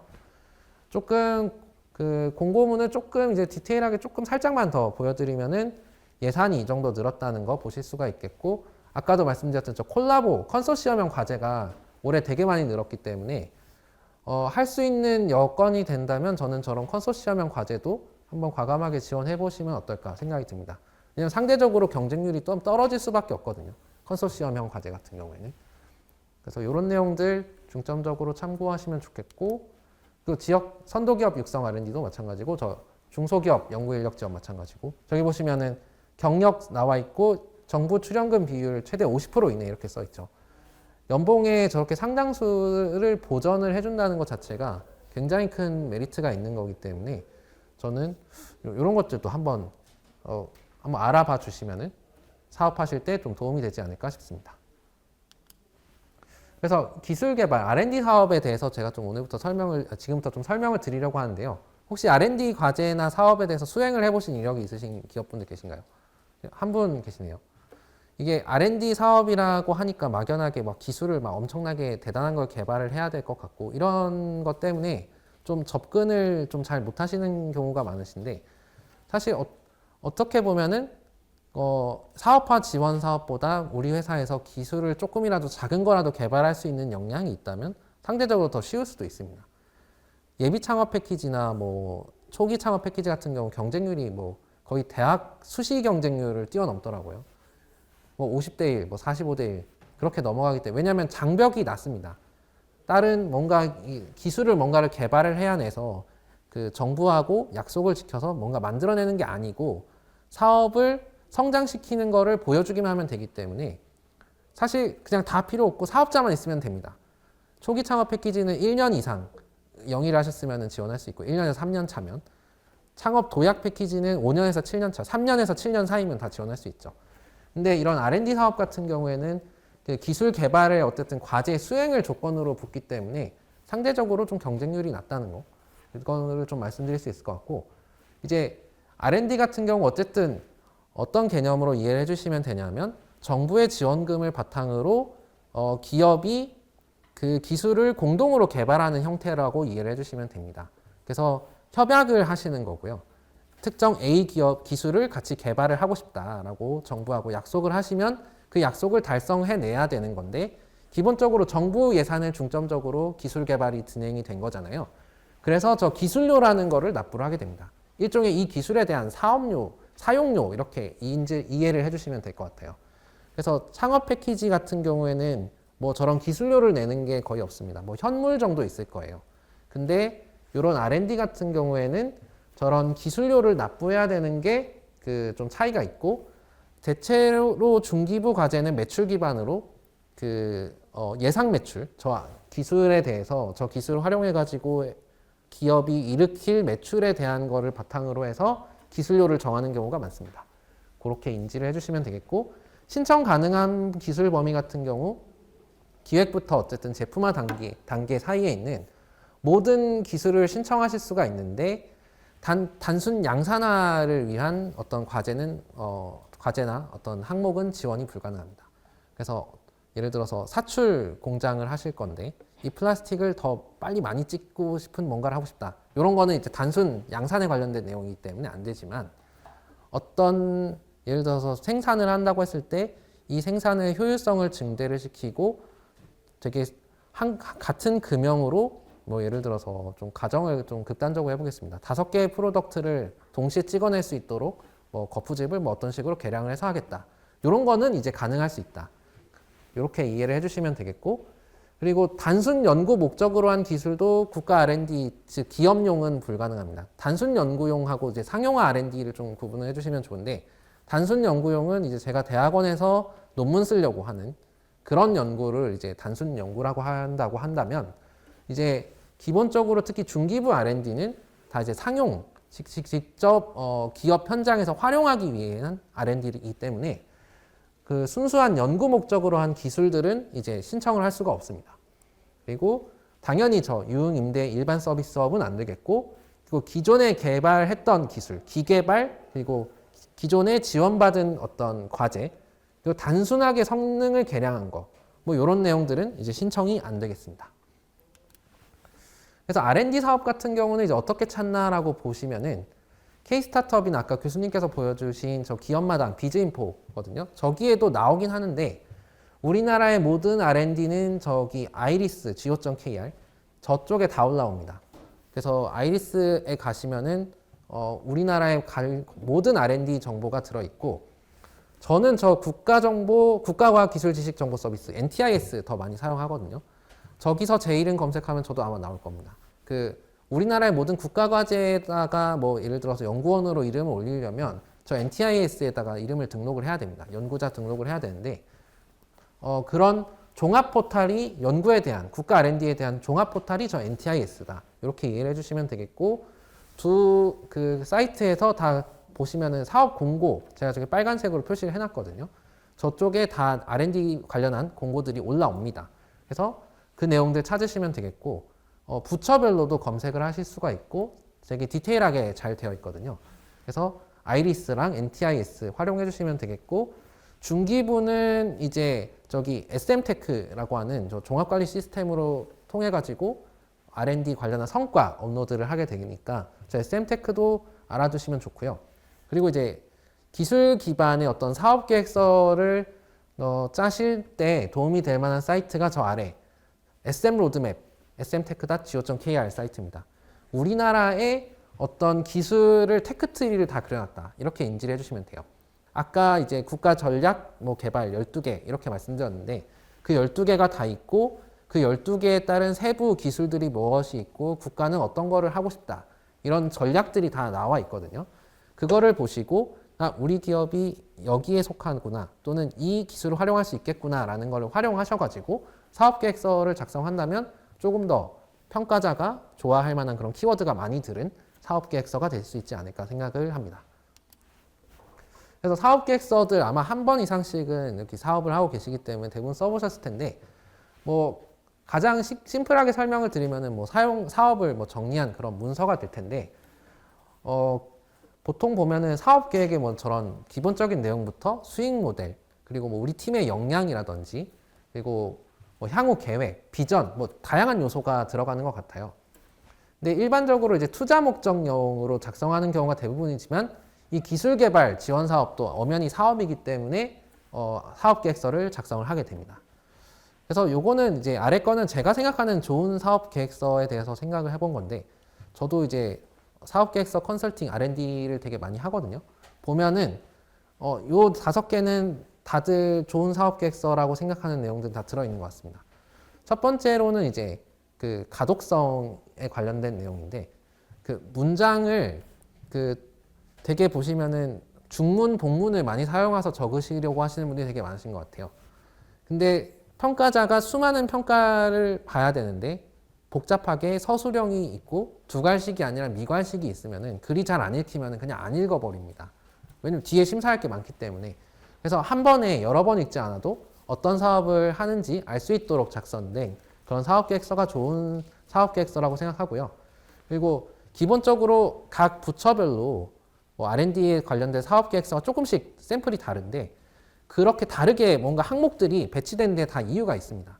Speaker 1: 조금 그 공고문을 조금 이제 디테일하게 조금 살짝만 더 보여드리면은 예산이 이 정도 늘었다는 거 보실 수가 있겠고 아까도 말씀드렸던 저 콜라보 컨소시엄형 과제가 올해 되게 많이 늘었기 때문에 할 수 있는 여건이 된다면 저는 저런 컨소시엄형 과제도 한번 과감하게 지원해 보시면 어떨까 생각이 듭니다. 왜냐하면 상대적으로 경쟁률이 좀 떨어질 수밖에 없거든요. 컨소시엄형 과제 같은 경우에는. 그래서 이런 내용들 중점적으로 참고하시면 좋겠고, 그 지역 선도기업 육성 R&D도 마찬가지고, 저 중소기업 연구인력 지원 마찬가지고, 저기 보시면은 경력 나와 있고 정부 출연금 비율 최대 50% 이내 이렇게 써 있죠. 연봉에 저렇게 상당수를 보전을 해준다는 것 자체가 굉장히 큰 메리트가 있는 거기 때문에 저는 이런 것들도 한번 알아봐 주시면은 사업하실 때 좀 도움이 되지 않을까 싶습니다. 그래서 기술 개발, R&D 사업에 대해서 제가 좀 오늘부터 지금부터 좀 설명을 드리려고 하는데요. 혹시 R&D 과제나 사업에 대해서 수행을 해보신 이력이 있으신 기업분들 계신가요? 한 분 계시네요. 이게 R&D 사업이라고 하니까 막연하게 막 기술을 막 엄청나게 대단한 걸 개발을 해야 될 것 같고 이런 것 때문에 좀 접근을 좀 잘 못하시는 경우가 많으신데 사실 어떻게 보면은 사업화 지원 사업보다 우리 회사에서 기술을 조금이라도 작은 거라도 개발할 수 있는 역량이 있다면 상대적으로 더 쉬울 수도 있습니다. 예비 창업 패키지나 뭐 초기 창업 패키지 같은 경우 경쟁률이 뭐 거의 대학 수시 경쟁률을 뛰어넘더라고요. 뭐 50대 1, 뭐 45대 1 그렇게 넘어가기 때문에 왜냐하면 장벽이 낮습니다. 다른 뭔가 기술을 뭔가를 개발을 해야내서 그 정부하고 약속을 지켜서 뭔가 만들어내는 게 아니고 사업을 성장시키는 거를 보여주기만 하면 되기 때문에 사실 그냥 다 필요 없고 사업자만 있으면 됩니다. 초기 창업 패키지는 1년 이상 영위를 하셨으면 지원할 수 있고 1년에서 3년 차면 창업 도약 패키지는 5년에서 7년 차, 3년에서 7년 사이면 다 지원할 수 있죠. 근데 이런 R&D 사업 같은 경우에는 그 기술 개발의 어쨌든 과제 수행을 조건으로 붙기 때문에 상대적으로 좀 경쟁률이 낮다는 거. 이거를 좀 말씀드릴 수 있을 것 같고 이제 R&D 같은 경우 어쨌든 어떤 개념으로 이해를 해주시면 되냐면 정부의 지원금을 바탕으로 기업이 그 기술을 공동으로 개발하는 형태라고 이해를 해주시면 됩니다. 그래서 협약을 하시는 거고요. 특정 A 기업 기술을 같이 개발을 하고 싶다라고 정부하고 약속을 하시면 그 약속을 달성해내야 되는 건데 기본적으로 정부 예산을 중점적으로 기술 개발이 진행이 된 거잖아요. 그래서 저 기술료라는 거를 납부를 하게 됩니다. 일종의 이 기술에 대한 사업료, 사용료 이렇게 이해를 해주시면 될 것 같아요. 그래서 창업 패키지 같은 경우에는 뭐 저런 기술료를 내는 게 거의 없습니다. 뭐 현물 정도 있을 거예요. 근데 이런 R&D 같은 경우에는 저런 기술료를 납부해야 되는 게 그 좀 차이가 있고 대체로 중기부 과제는 매출 기반으로 그 예상 매출, 저 기술에 대해서 저 기술을 활용해 가지고 기업이 일으킬 매출에 대한 거를 바탕으로 해서 기술료를 정하는 경우가 많습니다. 그렇게 인지를 해주시면 되겠고 신청 가능한 기술 범위 같은 경우 기획부터 어쨌든 제품화 단계 사이에 있는 모든 기술을 신청하실 수가 있는데 단순 양산화를 위한 어떤 과제나 어떤 항목은 지원이 불가능합니다. 그래서 예를 들어서 사출 공장을 하실 건데 이 플라스틱을 더 빨리 많이 찍고 싶은 뭔가를 하고 싶다. 이런 거는 이제 단순 양산에 관련된 내용이기 때문에 안 되지만 어떤 예를 들어서 생산을 한다고 했을 때 이 생산의 효율성을 증대를 시키고 되게 같은 금형으로 뭐 예를 들어서 좀 가정을 좀 극단적으로 해보겠습니다. 5개의 프로덕트를 동시에 찍어낼 수 있도록 뭐 거푸집을 뭐 어떤 식으로 개량을 해서 하겠다. 이런 거는 이제 가능할 수 있다. 이렇게 이해를 해주시면 되겠고 그리고 단순 연구 목적으로 한 기술도 국가 R&D, 즉 기업용은 불가능합니다. 단순 연구용하고 이제 상용화 R&D를 좀 구분을 해주시면 좋은데 단순 연구용은 이제 제가 대학원에서 논문 쓰려고 하는 그런 연구를 이제 단순 연구라고 한다고 한다면 이제 기본적으로 특히 중기부 R&D는 다 이제 상용, 직접 기업 현장에서 활용하기 위한 R&D이기 때문에 그 순수한 연구 목적으로 한 기술들은 이제 신청을 할 수가 없습니다. 그리고 당연히 저 유흥 임대 일반 서비스 사업은 안 되겠고 그리고 기존에 개발했던 기술, 기개발 그리고 기존에 지원받은 어떤 과제 그리고 단순하게 성능을 개량한 거 뭐 이런 내용들은 이제 신청이 안 되겠습니다. 그래서 R&D 사업 같은 경우는 이제 어떻게 찾나라고 보시면은 K-스타트업이나 아까 교수님께서 보여주신 저 기업마당 비즈인포거든요. 저기에도 나오긴 하는데 우리나라의 모든 R&D는 저기 아이리스 go.kr 저쪽에 다 올라옵니다. 그래서 아이리스에 가시면은 우리나라의 모든 R&D 정보가 들어있고 저는 저 국가과학기술지식정보 서비스 NTIS 더 많이 사용하거든요. 저기서 제 이름 검색하면 저도 아마 나올 겁니다. 그 우리나라의 모든 국가과제에다가 뭐 예를 들어서 연구원으로 이름을 올리려면 저 NTIS에다가 이름을 등록을 해야 됩니다. 연구자 등록을 해야 되는데 그런 종합 포탈이 연구에 대한 국가 R&D에 대한 종합 포탈이 저 NTIS다. 이렇게 이해를 해주시면 되겠고 두 그 사이트에서 다 보시면은 사업 공고 제가 저기 빨간색으로 표시를 해놨거든요. 저쪽에 다 R&D 관련한 공고들이 올라옵니다. 그래서 그 내용들 찾으시면 되겠고 부처별로도 검색을 하실 수가 있고 되게 디테일하게 잘 되어 있거든요. 그래서 아이리스랑 NTIS 활용해 주시면 되겠고 중기부는 이제 저기 SM테크라고 하는 저 종합관리 시스템으로 통해 가지고 R&D 관련한 성과 업로드를 하게 되니까 저 SM테크도 알아두시면 좋고요. 그리고 이제 기술 기반의 어떤 사업 계획서를 짜실 때 도움이 될 만한 사이트가 저 아래 SM 로드맵 smtech.go.kr 사이트입니다. 우리나라의 어떤 기술을 테크트리를 다 그려놨다. 이렇게 인지를 해주시면 돼요. 아까 이제 국가 전략 뭐 개발 12개 이렇게 말씀드렸는데 그 12개가 다 있고 그 12개에 따른 세부 기술들이 무엇이 있고 국가는 어떤 거를 하고 싶다. 이런 전략들이 다 나와 있거든요. 그거를 보시고 우리 기업이 여기에 속하구나 또는 이 기술을 활용할 수 있겠구나 라는 걸 활용하셔가지고 사업계획서를 작성한다면 조금 더 평가자가 좋아할 만한 그런 키워드가 많이 들은 사업계획서가 될 수 있지 않을까 생각을 합니다. 그래서 사업계획서들 아마 한 번 이상씩은 이렇게 사업을 하고 계시기 때문에 대부분 써보셨을 텐데 뭐 가장 심플하게 설명을 드리면은 뭐 사업을 뭐 정리한 그런 문서가 될 텐데 보통 보면은 사업 계획에 뭐 저런 기본적인 내용부터 수익 모델 그리고 뭐 우리 팀의 역량이라든지 그리고 뭐 향후 계획, 비전 뭐 다양한 요소가 들어가는 것 같아요. 근데 일반적으로 이제 투자 목적용으로 작성하는 경우가 대부분이지만 이 기술 개발 지원 사업도 엄연히 사업이기 때문에 사업 계획서를 작성을 하게 됩니다. 그래서 요거는 이제 아래 거는 제가 생각하는 좋은 사업 계획서에 대해서 생각을 해본 건데 저도 이제 사업 계획서 컨설팅 R&D를 되게 많이 하거든요. 보면은 요 5개는 다들 좋은 사업 계획서라고 생각하는 내용들 다 들어 있는 것 같습니다. 첫 번째로는 이제 그 가독성에 관련된 내용인데 그 문장을 그 되게 보시면은 중문, 복문을 많이 사용해서 적으시려고 하시는 분들이 되게 많으신 것 같아요. 근데 평가자가 수많은 평가를 봐야 되는데 복잡하게 서술형이 있고 두괄식이 아니라 미괄식이 있으면은 글이 잘 안 읽히면은 그냥 안 읽어버립니다. 왜냐면 뒤에 심사할 게 많기 때문에. 그래서 한 번에 여러 번 읽지 않아도 어떤 사업을 하는지 알 수 있도록 작성된 그런 사업계획서가 좋은 사업계획서라고 생각하고요. 그리고 기본적으로 각 부처별로 뭐 R&D에 관련된 사업계획서가 조금씩 샘플이 다른데 그렇게 다르게 뭔가 항목들이 배치된 데 다 이유가 있습니다.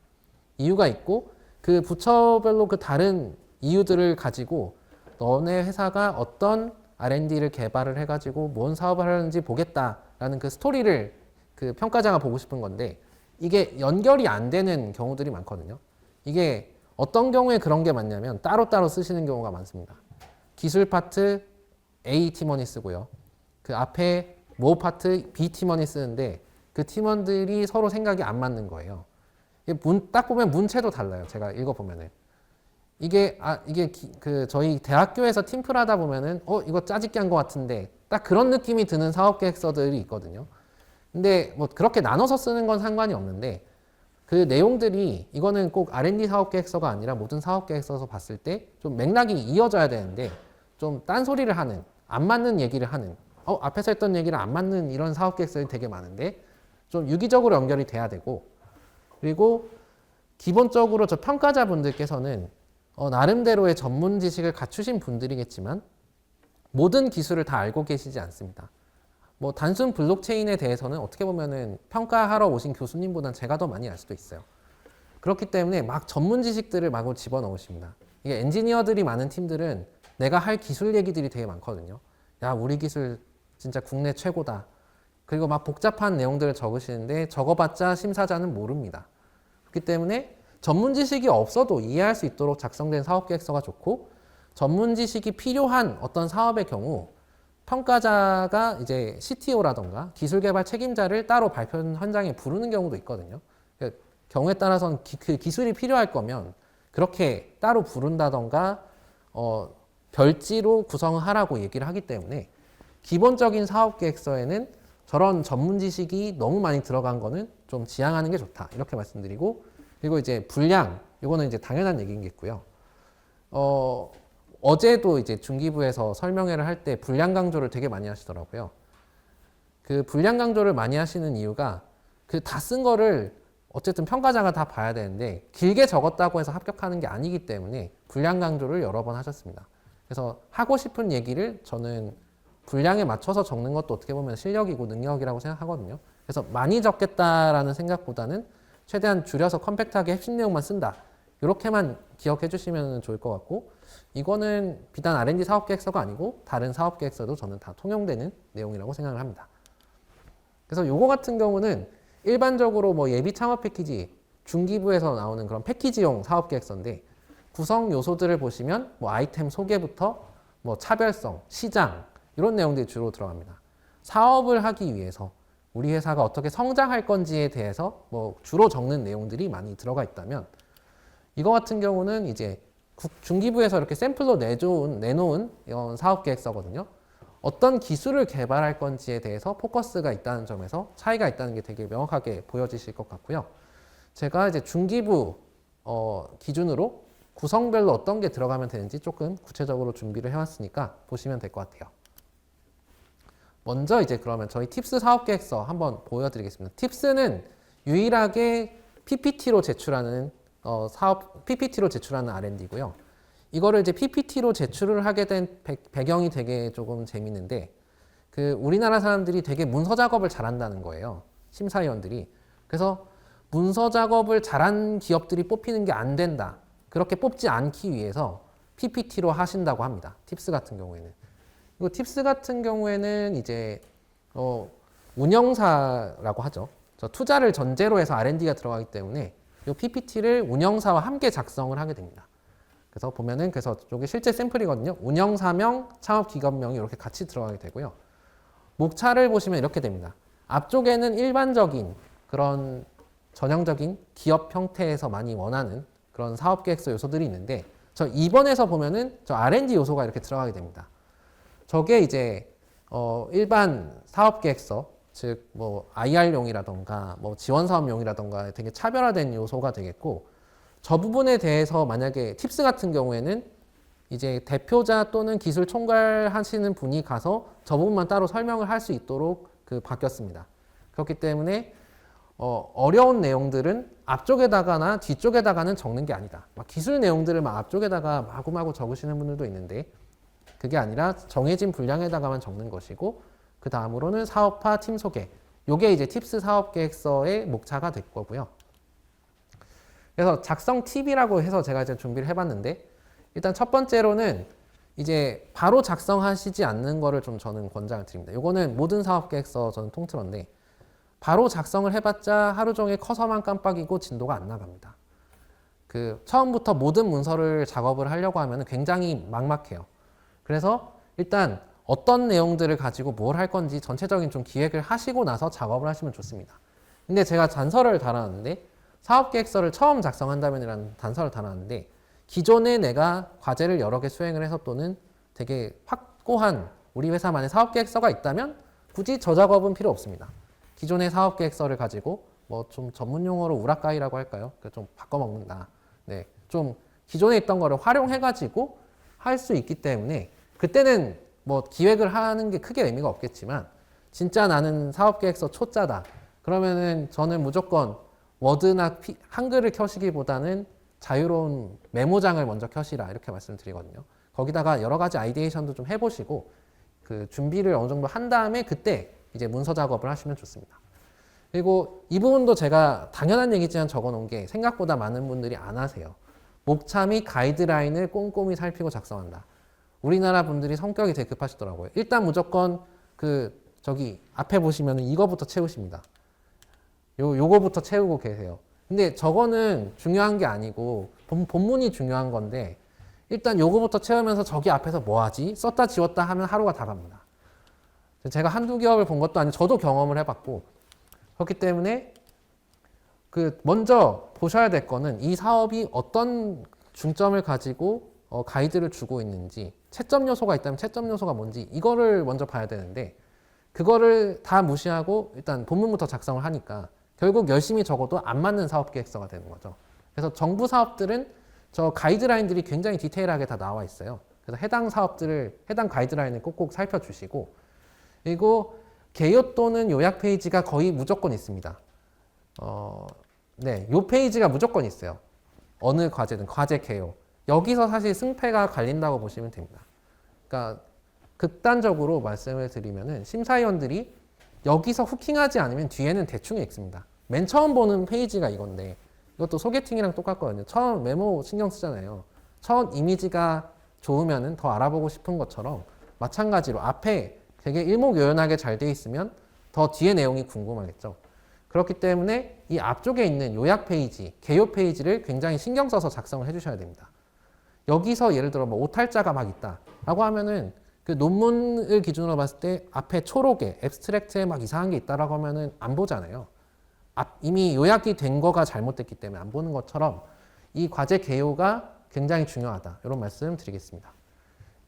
Speaker 1: 이유가 있고 그 부처별로 그 다른 이유들을 가지고 너네 회사가 어떤 R&D를 개발을 해가지고 뭔 사업을 하려는지 보겠다라는 그 스토리를 그 평가자가 보고 싶은 건데 이게 연결이 안 되는 경우들이 많거든요. 이게 어떤 경우에 그런 게 많냐면 따로따로 쓰시는 경우가 많습니다. 기술 파트 A 팀원이 쓰고요. 그 앞에 모 파트 B 팀원이 쓰는데 그 팀원들이 서로 생각이 안 맞는 거예요. 딱 보면 문체도 달라요. 제가 읽어보면은. 이게 그 저희 대학교에서 팀플 하다 보면은 이거 짜집기 한 것 같은데 딱 그런 느낌이 드는 사업 계획서들이 있거든요. 근데 뭐 그렇게 나눠서 쓰는 건 상관이 없는데 그 내용들이 이거는 꼭 R&D 사업 계획서가 아니라 모든 사업 계획서에서 봤을 때 좀 맥락이 이어져야 되는데 좀 딴소리를 하는 안 맞는 얘기를 하는 앞에서 했던 얘기랑 안 맞는 이런 사업 계획서들이 되게 많은데 좀 유기적으로 연결이 돼야 되고 그리고 기본적으로 저 평가자분들께서는 나름대로의 전문 지식을 갖추신 분들이겠지만 모든 기술을 다 알고 계시지 않습니다. 뭐 단순 블록체인에 대해서는 어떻게 보면은 평가하러 오신 교수님보다는 제가 더 많이 알 수도 있어요. 그렇기 때문에 막 전문 지식들을 마구 집어넣으십니다. 이게 엔지니어들이 많은 팀들은 내가 할 기술 얘기들이 되게 많거든요. 야, 우리 기술 진짜 국내 최고다. 그리고 막 복잡한 내용들을 적으시는데 적어봤자 심사자는 모릅니다. 그렇기 때문에 전문 지식이 없어도 이해할 수 있도록 작성된 사업 계획서가 좋고 전문 지식이 필요한 어떤 사업의 경우 평가자가 이제 CTO라던가 기술 개발 책임자를 따로 발표 현장에 부르는 경우도 있거든요. 경우에 따라서는 그 기술이 필요할 거면 그렇게 따로 부른다던가 별지로 구성하라고 얘기를 하기 때문에 기본적인 사업계획서에는 저런 전문 지식이 너무 많이 들어간 거는 좀 지양하는 게 좋다 이렇게 말씀드리고, 그리고 이제 분량 이거는 이제 당연한 얘기겠고요. 어제도 이제 중기부에서 설명회를 할 때 분량 강조를 되게 많이 하시더라고요. 그 분량 강조를 많이 하시는 이유가 그 다 쓴 거를 어쨌든 평가자가 다 봐야 되는데 길게 적었다고 해서 합격하는 게 아니기 때문에 분량 강조를 여러 번 하셨습니다. 그래서 하고 싶은 얘기를 저는 분량에 맞춰서 적는 것도 어떻게 보면 실력이고 능력이라고 생각하거든요. 그래서 많이 적겠다라는 생각보다는 최대한 줄여서 컴팩트하게 핵심 내용만 쓴다. 이렇게만 기억해 주시면 좋을 것 같고, 이거는 비단 R&D 사업계획서가 아니고 다른 사업계획서도 저는 다 통용되는 내용이라고 생각을 합니다. 그래서 요거 같은 경우는 일반적으로 뭐 예비 창업 패키지, 중기부에서 나오는 그런 패키지용 사업계획서인데 구성 요소들을 보시면 뭐 아이템 소개부터 뭐 차별성, 시장 이런 내용들이 주로 들어갑니다. 사업을 하기 위해서 우리 회사가 어떻게 성장할 건지에 대해서 뭐 주로 적는 내용들이 많이 들어가 있다면, 이거 같은 경우는 이제 중기부에서 이렇게 샘플로 내놓은 이런 사업계획서거든요. 어떤 기술을 개발할 건지에 대해서 포커스가 있다는 점에서 차이가 있다는 게 되게 명확하게 보여지실 것 같고요. 제가 이제 중기부 기준으로 구성별로 어떤 게 들어가면 되는지 조금 구체적으로 준비를 해왔으니까 보시면 될 것 같아요. 먼저 이제 그러면 저희 팁스 사업계획서 한번 보여드리겠습니다. 팁스는 유일하게 PPT로 제출하는 PPT로 제출하는 R&D고요. 이거를 이제 PPT로 제출을 하게 된 배경이 되게 조금 재밌는데, 그 우리나라 사람들이 되게 문서 작업을 잘한다는 거예요. 심사위원들이. 그래서 문서 작업을 잘한 기업들이 뽑히는 게 안 된다. 그렇게 뽑지 않기 위해서 PPT로 하신다고 합니다. 팁스 같은 경우에는. 그리고 팁스 같은 경우에는 이제 운영사라고 하죠. 저 투자를 전제로 해서 R&D가 들어가기 때문에 이 PPT를 운영사와 함께 작성을 하게 됩니다. 그래서 보면은 그래서 이게 실제 샘플이거든요. 운영사명, 창업기관명이 이렇게 같이 들어가게 되고요. 목차를 보시면 이렇게 됩니다. 앞쪽에는 일반적인 그런 전형적인 기업 형태에서 많이 원하는 그런 사업계획서 요소들이 있는데, 저 2번에서 보면은 저 R&D 요소가 이렇게 들어가게 됩니다. 저게 이제 일반 사업계획서, 즉 뭐 IR용이라던가 뭐 지원사업용이라던가 되게 차별화된 요소가 되겠고, 저 부분에 대해서 만약에 팁스 같은 경우에는 이제 대표자 또는 기술 총괄 하시는 분이 가서 저 부분만 따로 설명을 할 수 있도록 바뀌었습니다. 그렇기 때문에 어려운 내용들은 앞쪽에다가나 뒤쪽에다가는 적는 게 아니다. 막 기술 내용들을 막 앞쪽에다가 마구마구 적으시는 분들도 있는데 그게 아니라 정해진 분량에다가만 적는 것이고, 그 다음으로는 사업화 팀 소개. 요게 이제 팁스 사업계획서의 목차가 될 거고요. 그래서 작성 팁이라고 해서 제가 이제 준비를 해봤는데, 일단 첫 번째로는 이제 바로 작성하시지 않는 거를 좀 저는 권장을 드립니다. 요거는 모든 사업계획서 저는 통틀어인데, 바로 작성을 해봤자 하루 종일 커서만 깜빡이고 진도가 안 나갑니다. 그 처음부터 모든 문서를 작업을 하려고 하면 굉장히 막막해요. 그래서 일단 어떤 내용들을 가지고 뭘 할 건지 전체적인 좀 기획을 하시고 나서 작업을 하시면 좋습니다. 근데 제가 단서를 달았는데, 사업계획서를 처음 작성한다면이라는 단서를 달았는데, 기존에 내가 과제를 여러 개 수행을 해서 또는 되게 확고한 우리 회사만의 사업계획서가 있다면 굳이 저 작업은 필요 없습니다. 기존의 사업계획서를 가지고 뭐 좀 전문 용어로 우라카이라고 할까요? 좀 바꿔먹는다. 네, 좀 기존에 있던 거를 활용해가지고 할 수 있기 때문에 그때는 뭐 기획을 하는 게 크게 의미가 없겠지만, 진짜 나는 사업계획서 초짜다. 그러면은 저는 무조건 워드나 한글을 켜시기보다는 자유로운 메모장을 먼저 켜시라 이렇게 말씀드리거든요. 거기다가 여러 가지 아이디에이션도 좀 해보시고 그 준비를 어느 정도 한 다음에 그때 이제 문서 작업을 하시면 좋습니다. 그리고 이 부분도 제가 당연한 얘기지만 적어놓은 게 생각보다 많은 분들이 안 하세요. 목차 및 가이드라인을 꼼꼼히 살피고 작성한다. 우리나라 분들이 성격이 되게 급하시더라고요. 일단 무조건 저기 앞에 보시면 이거부터 채우십니다. 요거부터 채우고 계세요. 근데 저거는 중요한 게 아니고 본문이 중요한 건데, 일단 요거부터 채우면서 저기 앞에서 뭐 하지? 썼다 지웠다 하면 하루가 다 갑니다. 제가 한두 기업을 본 것도 아니고 저도 경험을 해봤고, 그렇기 때문에 먼저 보셔야 될 거는 이 사업이 어떤 중점을 가지고 가이드를 주고 있는지, 채점 요소가 있다면 채점 요소가 뭔지 이거를 먼저 봐야 되는데, 그거를 다 무시하고 일단 본문부터 작성을 하니까 결국 열심히 적어도 안 맞는 사업 계획서가 되는 거죠. 그래서 정부 사업들은 저 가이드라인들이 굉장히 디테일하게 다 나와 있어요. 그래서 해당 사업들을, 해당 가이드라인을 꼭꼭 살펴주시고, 그리고 개요 또는 요약 페이지가 거의 무조건 있습니다. 네, 요 페이지가 무조건 있어요. 어느 과제든 과제 개요. 여기서 사실 승패가 갈린다고 보시면 됩니다. 그러니까 극단적으로 말씀을 드리면은 심사위원들이 여기서 후킹하지 않으면 뒤에는 대충 읽습니다. 맨 처음 보는 페이지가 이건데, 이것도 소개팅이랑 똑같거든요. 처음 메모 신경 쓰잖아요. 처음 이미지가 좋으면은 더 알아보고 싶은 것처럼 마찬가지로 앞에 되게 일목요연하게 잘 돼 있으면 더 뒤에 내용이 궁금하겠죠. 그렇기 때문에 이 앞쪽에 있는 요약 페이지, 개요 페이지를 굉장히 신경 써서 작성을 해주셔야 됩니다. 여기서 예를 들어 뭐 오탈자가 막 있다라고 하면은 그 논문을 기준으로 봤을 때 앞에 초록에 앱스트랙트에 막 이상한 게 있다라고 하면은 안 보잖아요. 이미 요약이 된 거가 잘못됐기 때문에 안 보는 것처럼 이 과제 개요가 굉장히 중요하다. 이런 말씀 드리겠습니다.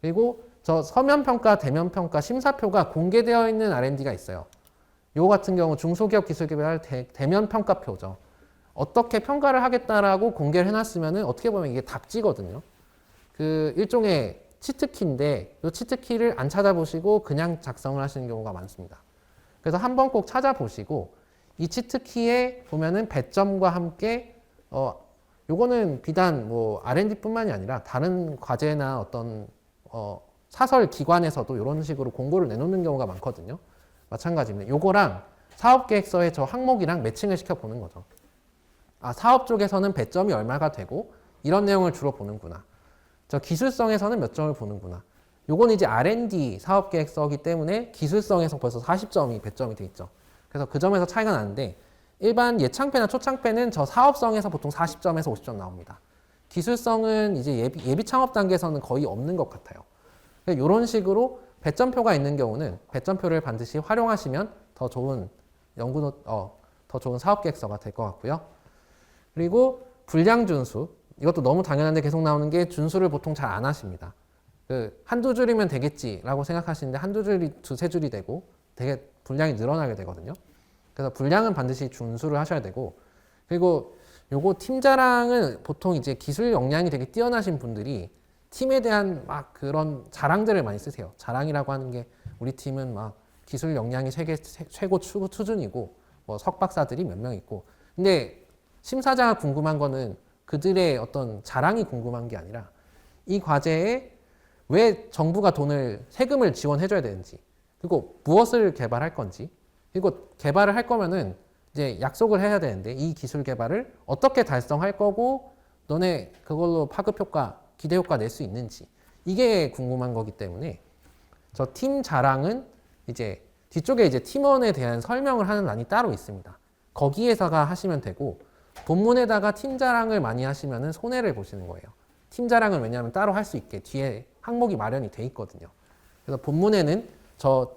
Speaker 1: 그리고 저 서면평가, 대면평가, 심사표가 공개되어 있는 R&D가 있어요. 요 같은 경우 중소기업 기술개발 대면평가표죠. 어떻게 평가를 하겠다라고 공개를 해놨으면은 어떻게 보면 이게 답지거든요. 그 일종의 치트키인데 이 치트키를 안 찾아보시고 그냥 작성을 하시는 경우가 많습니다. 그래서 한번 꼭 찾아보시고 이 치트키에 보면은 배점과 함께 요거는 비단 뭐 R&D뿐만이 아니라 다른 과제나 어떤 사설 기관에서도 이런 식으로 공고를 내놓는 경우가 많거든요. 마찬가지입니다. 요거랑 사업계획서의 저 항목이랑 매칭을 시켜보는 거죠. 아, 사업 쪽에서는 배점이 얼마가 되고 이런 내용을 주로 보는구나. 저 기술성에서는 몇 점을 보는구나. 요건 이제 R&D 사업계획서이기 때문에 기술성에서 벌써 40점이 배점이 돼 있죠. 그래서 그 점에서 차이가 나는데 일반 예창패나 초창패는 저 사업성에서 보통 40점에서 50점 나옵니다. 기술성은 이제 예비 창업 단계에서는 거의 없는 것 같아요. 이런 식으로 배점표가 있는 경우는 배점표를 반드시 활용하시면 더 좋은 더 좋은 사업계획서가 될 것 같고요. 그리고 분량 준수. 이것도 너무 당연한데 계속 나오는 게 준수를 보통 잘 안 하십니다. 한두 줄이면 되겠지라고 생각하시는데 한두 줄이 두세 줄이 되고 되게 분량이 늘어나게 되거든요. 그래서 분량은 반드시 준수를 하셔야 되고, 그리고 요거 팀 자랑은 보통 이제 기술 역량이 되게 뛰어나신 분들이 팀에 대한 막 그런 자랑들을 많이 쓰세요. 자랑이라고 하는 게 우리 팀은 막 기술 역량이 세계 최고 수준이고 뭐 석박사들이 몇 명 있고, 근데 심사자가 궁금한 거는 그들의 어떤 자랑이 궁금한 게 아니라 이 과제에 왜 정부가 세금을 지원해줘야 되는지, 그리고 무엇을 개발할 건지, 그리고 개발을 할 거면은 이제 약속을 해야 되는데 이 기술 개발을 어떻게 달성할 거고 너네 그걸로 파급 효과, 기대 효과 낼 수 있는지, 이게 궁금한 거기 때문에 저 팀 자랑은 이제 뒤쪽에 이제 팀원에 대한 설명을 하는 란이 따로 있습니다. 거기에다가 하시면 되고, 본문에다가 팀 자랑을 많이 하시면은 손해를 보시는 거예요. 팀 자랑을 왜냐하면 따로 할 수 있게 뒤에 항목이 마련이 돼 있거든요. 그래서 본문에는 저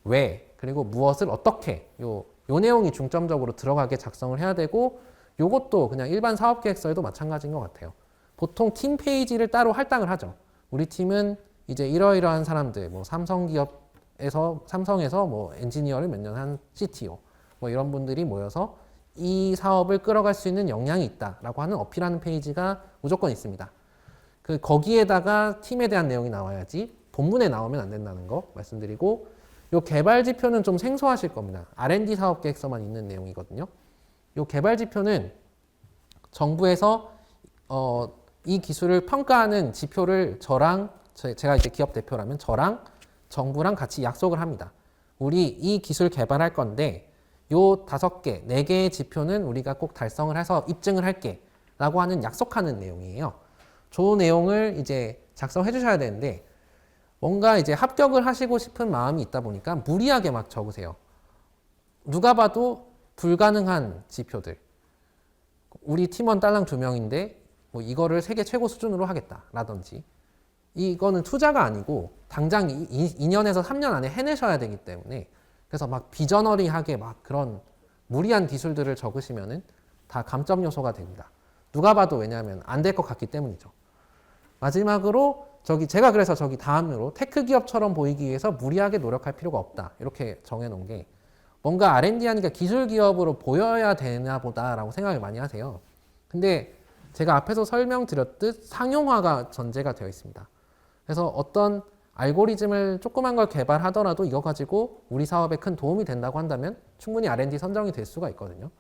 Speaker 1: 왜, 그리고 무엇을 어떻게, 요 내용이 중점적으로 들어가게 작성을 해야 되고, 요것도 그냥 일반 사업계획서에도 마찬가지인 것 같아요. 보통 팀 페이지를 따로 할당을 하죠. 우리 팀은 이제 이러이러한 사람들, 뭐 삼성에서 뭐 엔지니어를 몇 년 한 CTO, 뭐 이런 분들이 모여서 이 사업을 끌어갈 수 있는 역량이 있다라고 하는 어필하는 페이지가 무조건 있습니다. 거기에다가 팀에 대한 내용이 나와야지 본문에 나오면 안 된다는 거 말씀드리고, 요 개발 지표는 좀 생소하실 겁니다. R&D 사업 계획서만 있는 내용이거든요. 요 개발 지표는 정부에서 이 기술을 평가하는 지표를 제가 이제 기업 대표라면 저랑 정부랑 같이 약속을 합니다. 우리 이 기술 개발할 건데 요 5개, 4개의 지표는 우리가 꼭 달성을 해서 입증을 할게 라고 하는 약속하는 내용이에요. 저 내용을 이제 작성해 주셔야 되는데, 뭔가 이제 합격을 하시고 싶은 마음이 있다 보니까 무리하게 막 적으세요. 누가 봐도 불가능한 지표들. 우리 팀원 딸랑 2명인데 뭐 이거를 세계 최고 수준으로 하겠다라든지, 이거는 투자가 아니고 당장 2년에서 3년 안에 해내셔야 되기 때문에, 그래서 막 비저너리하게 막 그런 무리한 기술들을 적으시면은 다 감점 요소가 됩니다. 누가 봐도 왜냐하면 안 될 것 같기 때문이죠. 마지막으로 제가 그래서 다음으로 테크 기업처럼 보이기 위해서 무리하게 노력할 필요가 없다. 이렇게 정해놓은 게 뭔가 R&D 하니까 기술 기업으로 보여야 되나 보다라고 생각을 많이 하세요. 근데 제가 앞에서 설명드렸듯 상용화가 전제가 되어 있습니다. 그래서 어떤 알고리즘을 조그만 걸 개발하더라도 이거 가지고 우리 사업에 큰 도움이 된다고 한다면 충분히 R&D 선정이 될 수가 있거든요.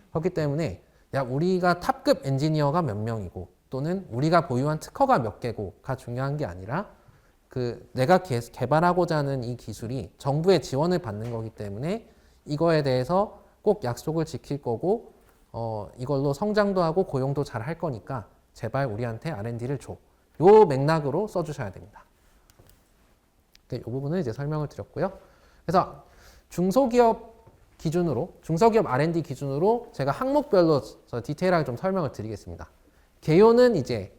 Speaker 1: 그렇기 때문에 우리가 탑급 엔지니어가 몇 명이고 또는 우리가 보유한 특허가 몇 개고가 중요한 게 아니라 내가 개발하고자 하는 이 기술이 정부의 지원을 받는 거기 때문에 이거에 대해서 꼭 약속을 지킬 거고 이걸로 성장도 하고 고용도 잘 할 거니까 제발 우리한테 R&D를 줘. 요 맥락으로 써주셔야 됩니다. 이 부분은 이제 설명을 드렸고요. 그래서 중소기업 R&D 기준으로 제가 항목별로 디테일하게 좀 설명을 드리겠습니다. 개요는 이제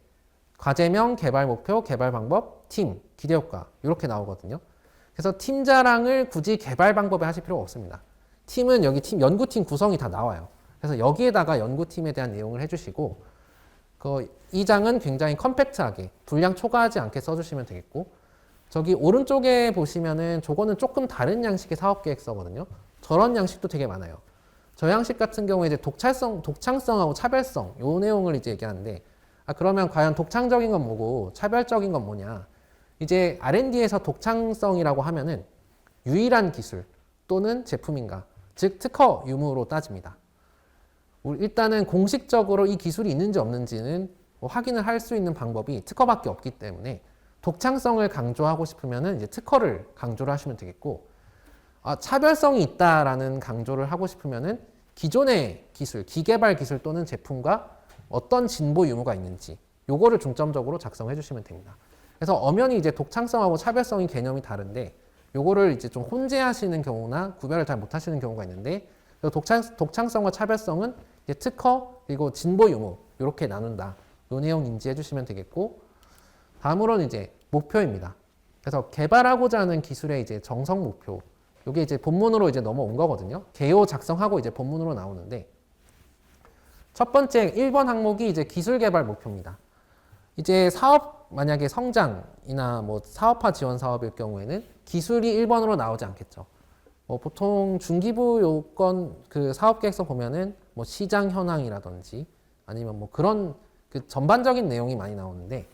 Speaker 1: 과제명, 개발 목표, 개발 방법, 팀, 기대효과 이렇게 나오거든요. 그래서 팀 자랑을 굳이 개발 방법에 하실 필요가 없습니다. 팀은 여기 연구팀 구성이 다 나와요. 그래서 여기에다가 연구팀에 대한 내용을 해주시고 이 장은 굉장히 컴팩트하게 분량 초과하지 않게 써주시면 되겠고 저기 오른쪽에 보시면은 저거는 조금 다른 양식의 사업계획서거든요. 저런 양식도 되게 많아요. 저 양식 같은 경우에 이제 독창성하고 차별성 요 내용을 이제 얘기하는데 그러면 과연 독창적인 건 뭐고 차별적인 건 뭐냐? 이제 R&D에서 독창성이라고 하면은 유일한 기술 또는 제품인가, 즉 특허 유무로 따집니다. 일단은 공식적으로 이 기술이 있는지 없는지는 확인을 할 수 있는 방법이 특허밖에 없기 때문에 독창성을 강조하고 싶으면은 이제 특허를 강조를 하시면 되겠고 차별성이 있다라는 강조를 하고 싶으면은 기존의 기술, 기개발 기술 또는 제품과 어떤 진보 유무가 있는지 요거를 중점적으로 작성해 주시면 됩니다. 그래서 엄연히 이제 독창성하고 차별성이 개념이 다른데 요거를 이제 좀 혼재하시는 경우나 구별을 잘 못하시는 경우가 있는데 독창성과 차별성은 이제 특허 그리고 진보 유무 이렇게 나눈다. 요 내용 인지해 주시면 되겠고 다음으로는 이제 목표입니다. 그래서 개발하고자 하는 기술의 이제 정성 목표 요게 이제 본문으로 이제 넘어온 거거든요. 개요 작성하고 이제 본문으로 나오는데 첫 번째 1번 항목이 이제 기술 개발 목표입니다. 이제 사업 만약에 성장이나 뭐 사업화 지원 사업일 경우에는 기술이 1번으로 나오지 않겠죠. 보통 중기부 요건 사업 계획서 보면은 뭐 시장 현황이라든지 아니면 뭐 그런 전반적인 내용이 많이 나오는데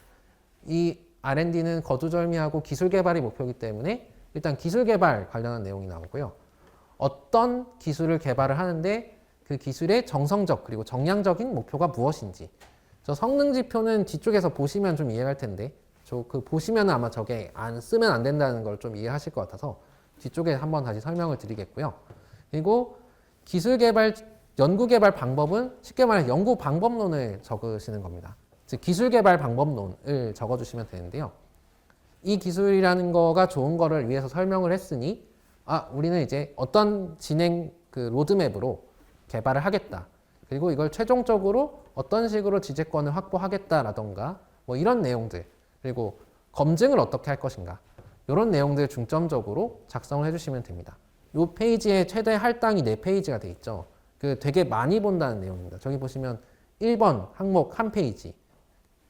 Speaker 1: 이 R&D는 거두절미하고 기술 개발이 목표이기 때문에 일단 기술 개발 관련한 내용이 나오고요. 어떤 기술을 개발을 하는데 그 기술의 정성적 그리고 정량적인 목표가 무엇인지 저 성능 지표는 뒤쪽에서 보시면 좀 이해할 텐데 보시면 아마 저게 안 쓰면 안 된다는 걸 좀 이해하실 것 같아서 뒤쪽에 한번 다시 설명을 드리겠고요. 그리고 기술 개발, 연구 개발 방법은 쉽게 말해 연구 방법론을 적으시는 겁니다. 즉 기술 개발 방법론을 적어주시면 되는데요. 이 기술이라는 거가 좋은 거를 위해서 설명을 했으니 우리는 이제 어떤 진행 로드맵으로 개발을 하겠다. 그리고 이걸 최종적으로 어떤 식으로 지재권을 확보하겠다라던가 뭐 이런 내용들 그리고 검증을 어떻게 할 것인가 이런 내용들 중점적으로 작성을 해주시면 됩니다. 이 페이지에 최대 할당이 4페이지가 돼 있죠. 되게 많이 본다는 내용입니다. 저기 보시면 1번 항목 1페이지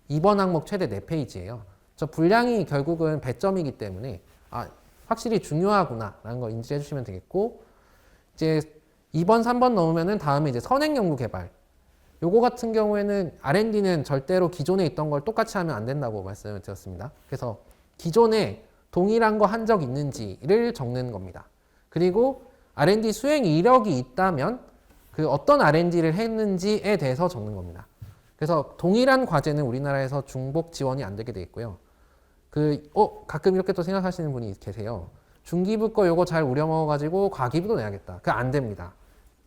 Speaker 1: 2번 항목 최대 4페이지예요. 저 분량이 결국은 배점이기 때문에 확실히 중요하구나 라는 걸 인지해 주시면 되겠고 이제 2번, 3번 넣으면은 다음에 이제 선행 연구 개발. 요거 같은 경우에는 R&D는 절대로 기존에 있던 걸 똑같이 하면 안 된다고 말씀을 드렸습니다. 그래서 기존에 동일한 거 한 적 있는지를 적는 겁니다. 그리고 R&D 수행 이력이 있다면 어떤 R&D를 했는지에 대해서 적는 겁니다. 그래서 동일한 과제는 우리나라에서 중복 지원이 안 되게 돼 있고요. 가끔 이렇게 또 생각하시는 분이 계세요. 중기부 거 요거 잘 우려먹어가지고 과기부도 내야겠다. 그거 안 됩니다.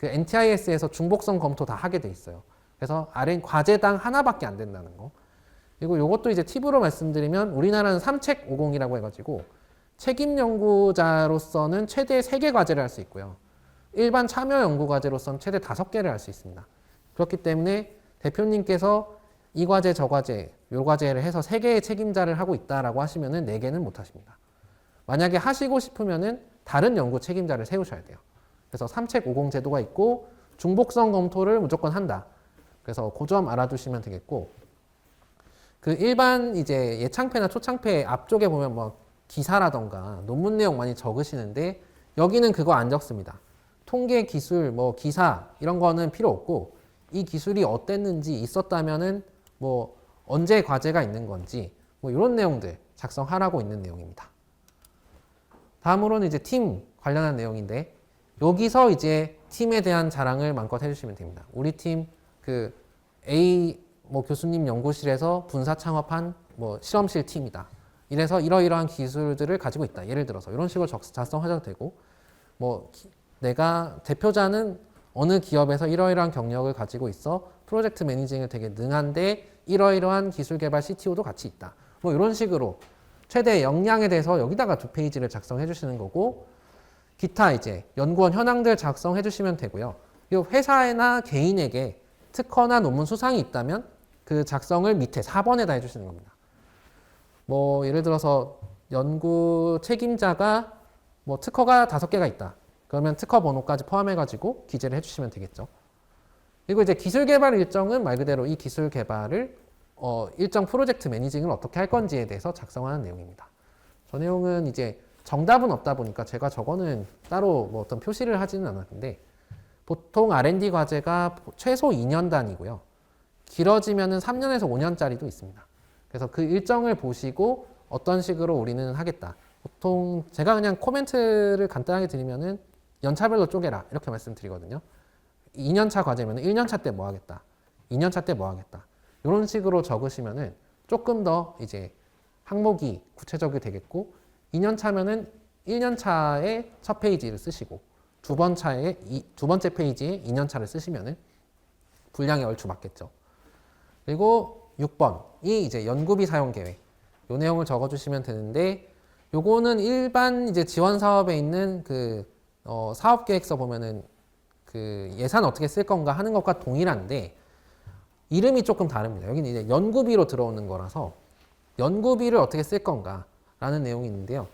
Speaker 1: NTIS에서 중복성 검토 다 하게 돼 있어요. 그래서 과제당 하나밖에 안 된다는 거. 그리고 요것도 이제 팁으로 말씀드리면 우리나라는 3책 50이라고 해가지고 책임 연구자로서는 최대 3개 과제를 할 수 있고요. 일반 참여 연구 과제로서는 최대 5개를 할 수 있습니다. 그렇기 때문에 대표님께서 이 과제 저 과제 요 과제를 해서 3개의 책임자를 하고 있다라고 하시면은 4개는 못 하십니다. 만약에 하시고 싶으면은 다른 연구 책임자를 세우셔야 돼요. 그래서 3책 50 제도가 있고 중복성 검토를 무조건 한다. 그래서 그 점 알아두시면 되겠고, 그 일반 이제 예창패나 초창패 앞쪽에 보면 뭐 기사라던가 논문 내용 많이 적으시는데 여기는 그거 안 적습니다. 통계 기술, 뭐 기사 이런 거는 필요 없고 이 기술이 어땠는지 있었다면은 뭐 언제 과제가 있는 건지 뭐 이런 내용들 작성하라고 있는 내용입니다. 다음으로는 이제 팀 관련한 내용인데 여기서 이제 팀에 대한 자랑을 마음껏 해주시면 됩니다. 우리 팀 그 A 뭐 교수님 연구실에서 분사 창업한 뭐 실험실 팀이다. 이래서 이러이러한 기술들을 가지고 있다. 예를 들어서 이런 식으로 작성하셔도 되고 뭐 내가 대표자는 어느 기업에서 이러이러한 경력을 가지고 있어 프로젝트 매니징을 되게 능한데 이러이러한 기술 개발 CTO도 같이 있다. 뭐 이런 식으로 최대 역량에 대해서 여기다가 2페이지를 작성해 주시는 거고 기타 이제 연구원 현황들 작성해 주시면 되고요. 이 회사나 개인에게 특허나 논문 수상이 있다면 그 작성을 밑에 4번에다 해주시는 겁니다. 뭐 예를 들어서 연구 책임자가 뭐 특허가 5개가 있다. 그러면 특허 번호까지 포함해가지고 기재를 해주시면 되겠죠. 그리고 이제 기술 개발 일정은 말 그대로 이 기술 개발을 일정 프로젝트 매니징을 어떻게 할 건지에 대해서 작성하는 내용입니다. 저 내용은 이제 정답은 없다 보니까 제가 저거는 따로 뭐 어떤 표시를 하지는 않았는데 보통 R&D 과제가 최소 2년 단위고요. 길어지면은 3년에서 5년짜리도 있습니다. 그래서 그 일정을 보시고 어떤 식으로 우리는 하겠다. 보통 제가 그냥 코멘트를 간단하게 드리면은 연차별로 쪼개라 이렇게 말씀드리거든요. 2년차 과제면 1년차 때 뭐 하겠다. 2년차 때 뭐 하겠다. 이런 식으로 적으시면은 조금 더 이제 항목이 구체적이 되겠고 2년차면은 1년차의 첫 페이지를 쓰시고 두 번째 페이지에 2년차를 쓰시면은 분량에 얼추 맞겠죠. 그리고 6번이 이제 연구비 사용 계획. 요 내용을 적어주시면 되는데, 요거는 일반 이제 지원 사업에 있는 그 사업 계획서 보면은 그 예산 어떻게 쓸 건가 하는 것과 동일한데 이름이 조금 다릅니다. 여기는 이제 연구비로 들어오는 거라서 연구비를 어떻게 쓸 건가라는 내용이 있는데요.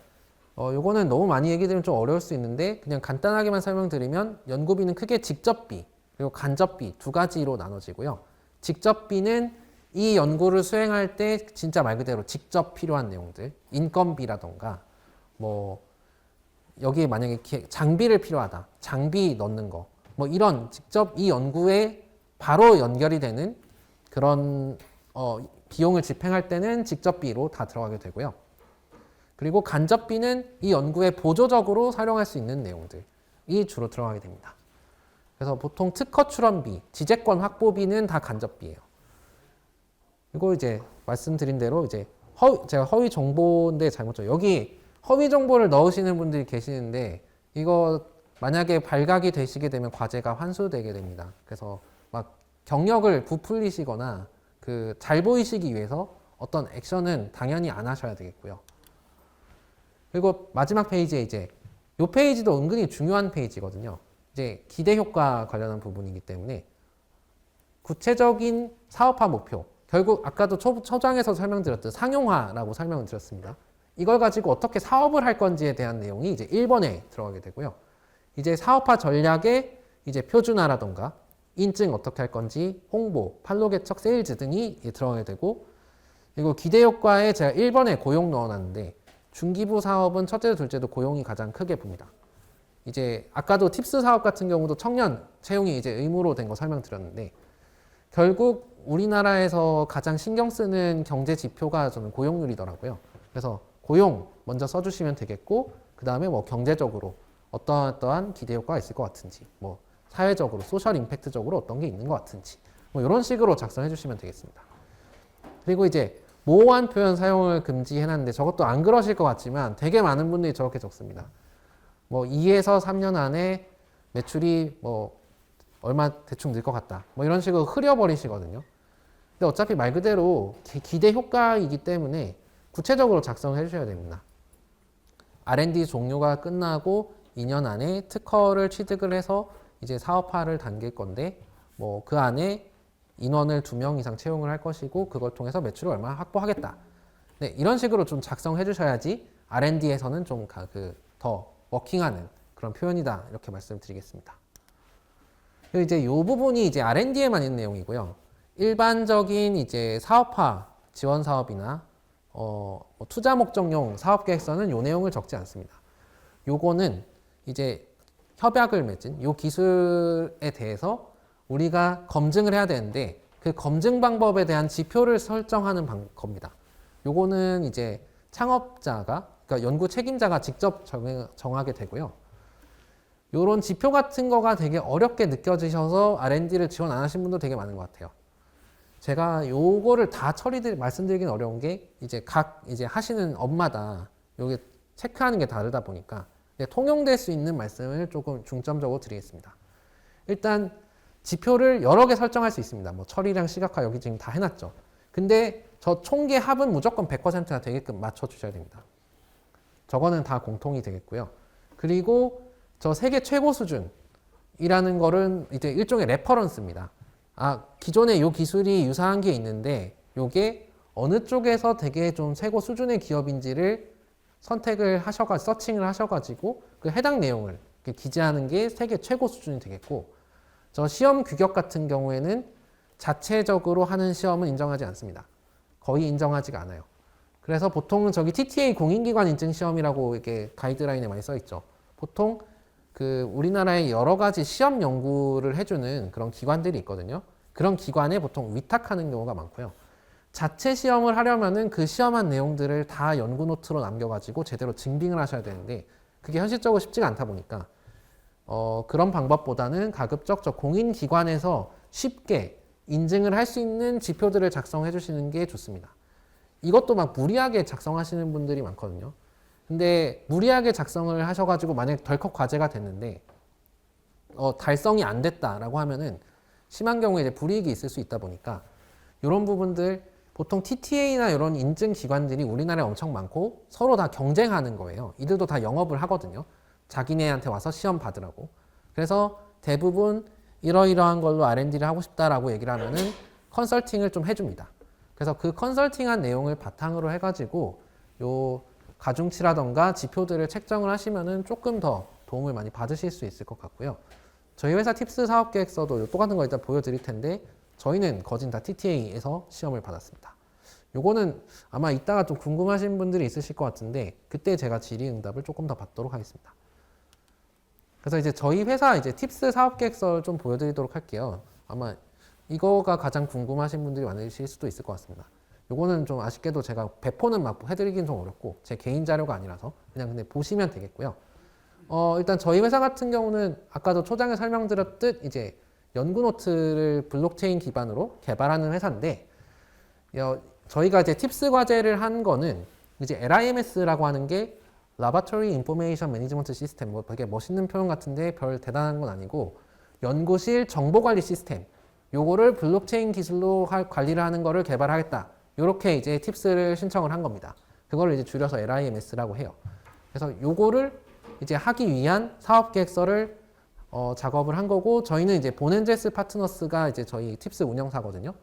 Speaker 1: 요거는 너무 많이 얘기 드리면 좀 어려울 수 있는데 그냥 간단하게만 설명드리면 연구비는 크게 직접비 그리고 간접비 두 가지로 나눠지고요. 직접비는 이 연구를 수행할 때 진짜 말 그대로 직접 필요한 내용들, 인건비라던가 뭐 여기에 만약에 장비를 필요하다, 장비 넣는 거, 뭐 이런 직접 이 연구에 바로 연결이 되는 그런 비용을 집행할 때는 직접비로 다 들어가게 되고요. 그리고 간접비는 이 연구에 보조적으로 활용할 수 있는 내용들이 주로 들어가게 됩니다. 그래서 보통 특허 출원비, 지재권 확보비는 다 간접비예요. 그리고 이제 말씀드린 대로 이제 제가 허위 정보인데 잘못 줘. 여기 허위 정보를 넣으시는 분들이 계시는데 이거 만약에 발각이 되시게 되면 과제가 환수되게 됩니다. 그래서 막 경력을 부풀리시거나 그 잘 보이시기 위해서 어떤 액션은 당연히 안 하셔야 되겠고요. 그리고 마지막 페이지에 이제 이 페이지도 은근히 중요한 페이지거든요. 이제 기대 효과 관련한 부분이기 때문에 구체적인 사업화 목표, 결국 아까도 초장에서 설명드렸던 상용화라고 설명을 드렸습니다. 이걸 가지고 어떻게 사업을 할 건지에 대한 내용이 이제 1번에 들어가게 되고요. 이제 사업화 전략의 이제 표준화라던가 인증 어떻게 할 건지, 홍보, 판로 개척, 세일즈 등이 들어가게 되고, 그리고 기대 효과에 제가 1번에 고용 넣어놨는데 중기부 사업은 첫째도 둘째도 고용이 가장 크게 봅니다. 이제 아까도 팁스 사업 같은 경우도 청년 채용이 이제 의무로 된 거 설명드렸는데 결국 우리나라에서 가장 신경 쓰는 경제 지표가 저는 고용률이더라고요. 그래서 고용 먼저 써주시면 되겠고 그 다음에 뭐 경제적으로 어떠한 기대 효과가 있을 것 같은지, 뭐 사회적으로 소셜 임팩트적으로 어떤 게 있는 것 같은지, 뭐 이런 식으로 작성해 주시면 되겠습니다. 그리고 이제 모호한 표현 사용을 금지해놨는데 저것도 안 그러실 것 같지만 되게 많은 분들이 저렇게 적습니다. 뭐 2에서 3년 안에 매출이 뭐 얼마 대충 늘 것 같다. 뭐 이런 식으로 흐려버리시거든요. 근데 어차피 말 그대로 기대 효과이기 때문에 구체적으로 작성을 해주셔야 됩니다. R&D 종료가 끝나고 2년 안에 특허를 취득을 해서 이제 사업화를 당길 건데 뭐 그 안에 인원을 2명 이상 채용을 할 것이고 그걸 통해서 매출을 얼마나 확보하겠다. 네, 이런 식으로 좀 작성해 주셔야지 R&D에서는 좀 더 워킹하는 그런 표현이다 이렇게 말씀드리겠습니다. 그리고 이제 이 부분이 이제 R&D에만 있는 내용이고요. 일반적인 이제 사업화 지원 사업이나 뭐 투자 목적용 사업 계획서는 이 내용을 적지 않습니다. 요거는 이제 협약을 맺은 요 기술에 대해서 우리가 검증을 해야 되는데 그 검증 방법에 대한 지표를 설정하는 겁니다. 요거는 이제 창업자가, 그러니까 연구 책임자가 직접 정하게 되고요. 요런 지표 같은 거가 되게 어렵게 느껴지셔서 R&D를 지원 안 하신 분도 되게 많은 것 같아요. 제가 요거를 다 말씀드리긴 어려운 게 이제 이제 하시는 업마다 요게 체크하는 게 다르다 보니까 통용될 수 있는 말씀을 조금 중점적으로 드리겠습니다. 일단 지표를 여러 개 설정할 수 있습니다. 뭐 처리량, 시각화 여기 지금 다 해놨죠. 근데 저 총계 합은 무조건 100%가 되게끔 맞춰주셔야 됩니다. 저거는 다 공통이 되겠고요. 그리고 저 세계 최고 수준이라는 거는 이제 일종의 레퍼런스입니다. 기존에 요 기술이 유사한 게 있는데 요게 어느 쪽에서 되게 좀 최고 수준의 기업인지를 선택을 서칭을 하셔가지고 그 해당 내용을 기재하는 게 세계 최고 수준이 되겠고, 저 시험 규격 같은 경우에는 자체적으로 하는 시험은 인정하지 않습니다. 거의 인정하지가 않아요. 그래서 보통은 저기 TTA 공인기관 인증 시험이라고 이렇게 가이드라인에 많이 써 있죠. 보통 그 우리나라에 여러 가지 시험 연구를 해주는 그런 기관들이 있거든요. 그런 기관에 보통 위탁하는 경우가 많고요. 자체 시험을 하려면은 그 시험한 내용들을 다 연구 노트로 남겨가지고 제대로 증빙을 하셔야 되는데 그게 현실적으로 쉽지가 않다 보니까 그런 방법보다는 가급적 저 공인기관에서 쉽게 인증을 할 수 있는 지표들을 작성해 주시는 게 좋습니다. 이것도 막 무리하게 작성하시는 분들이 많거든요. 근데 무리하게 작성을 하셔가지고 만약 덜컥 과제가 됐는데 달성이 안 됐다라고 하면은 심한 경우에 이제 불이익이 있을 수 있다 보니까 이런 부분들 보통 TTA나 이런 인증 기관들이 우리나라에 엄청 많고 서로 다 경쟁하는 거예요. 이들도 다 영업을 하거든요. 자기네한테 와서 시험 받으라고. 그래서 대부분 이러이러한 걸로 R&D를 하고 싶다라고 얘기를 하면은 컨설팅을 좀 해줍니다. 그래서 그 컨설팅한 내용을 바탕으로 해가지고 요 가중치라던가 지표들을 책정을 하시면은 조금 더 도움을 많이 받으실 수 있을 것 같고요. 저희 회사 팁스 사업계획서도 똑같은 거 일단 보여드릴 텐데 저희는 거진 다 TTA에서 시험을 받았습니다. 요거는 아마 이따가 좀 궁금하신 분들이 있으실 것 같은데 그때 제가 질의응답을 조금 더 받도록 하겠습니다. 그래서 이제 저희 회사 이제 팁스 사업계획서를 좀 보여드리도록 할게요. 아마 이거가 가장 궁금하신 분들이 많으실 수도 있을 것 같습니다. 요거는 좀 아쉽게도 제가 배포는 막 해드리긴 좀 어렵고 제 개인 자료가 아니라서 그냥 근데 보시면 되겠고요. 일단 저희 회사 같은 경우는 아까도 초장에 설명드렸듯 이제 연구 노트를 블록체인 기반으로 개발하는 회사인데 저희가 이제 팁스 과제를 한 거는 이제 LIMS라고 하는 게 Laboratory Information Management System, 뭐 되게 멋있는 표현 같은데 별 대단한 건 아니고 연구실 정보관리 시스템, 요거를 블록체인 기술로 관리를 하는 거를 개발하겠다. 요렇게 이제 팁스를 신청을 한 겁니다. 그거를 이제 줄여서 LIMS라고 해요. 그래서 요거를 이제 하기 위한 사업 계획서를 작업을 한 거고, 저희는 이제 본엔젤스 파트너스가 이제 저희 팁스 운영사거든요.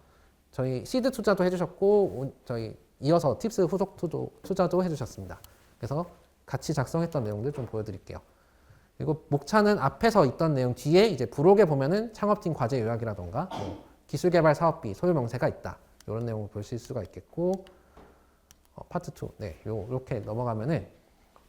Speaker 1: 저희 시드 투자도 해주셨고, 저희 이어서 팁스 후속 투자도 해주셨습니다. 그래서 같이 작성했던 내용들 좀 보여드릴게요. 그리고 목차는 앞에서 있던 내용 뒤에 이제 부록에 보면은 창업팀 과제 요약이라던가 뭐 기술개발 사업비 소요 명세가 있다. 이런 내용을 보실 수가 있겠고, 파트 2. 네, 요렇게 넘어가면은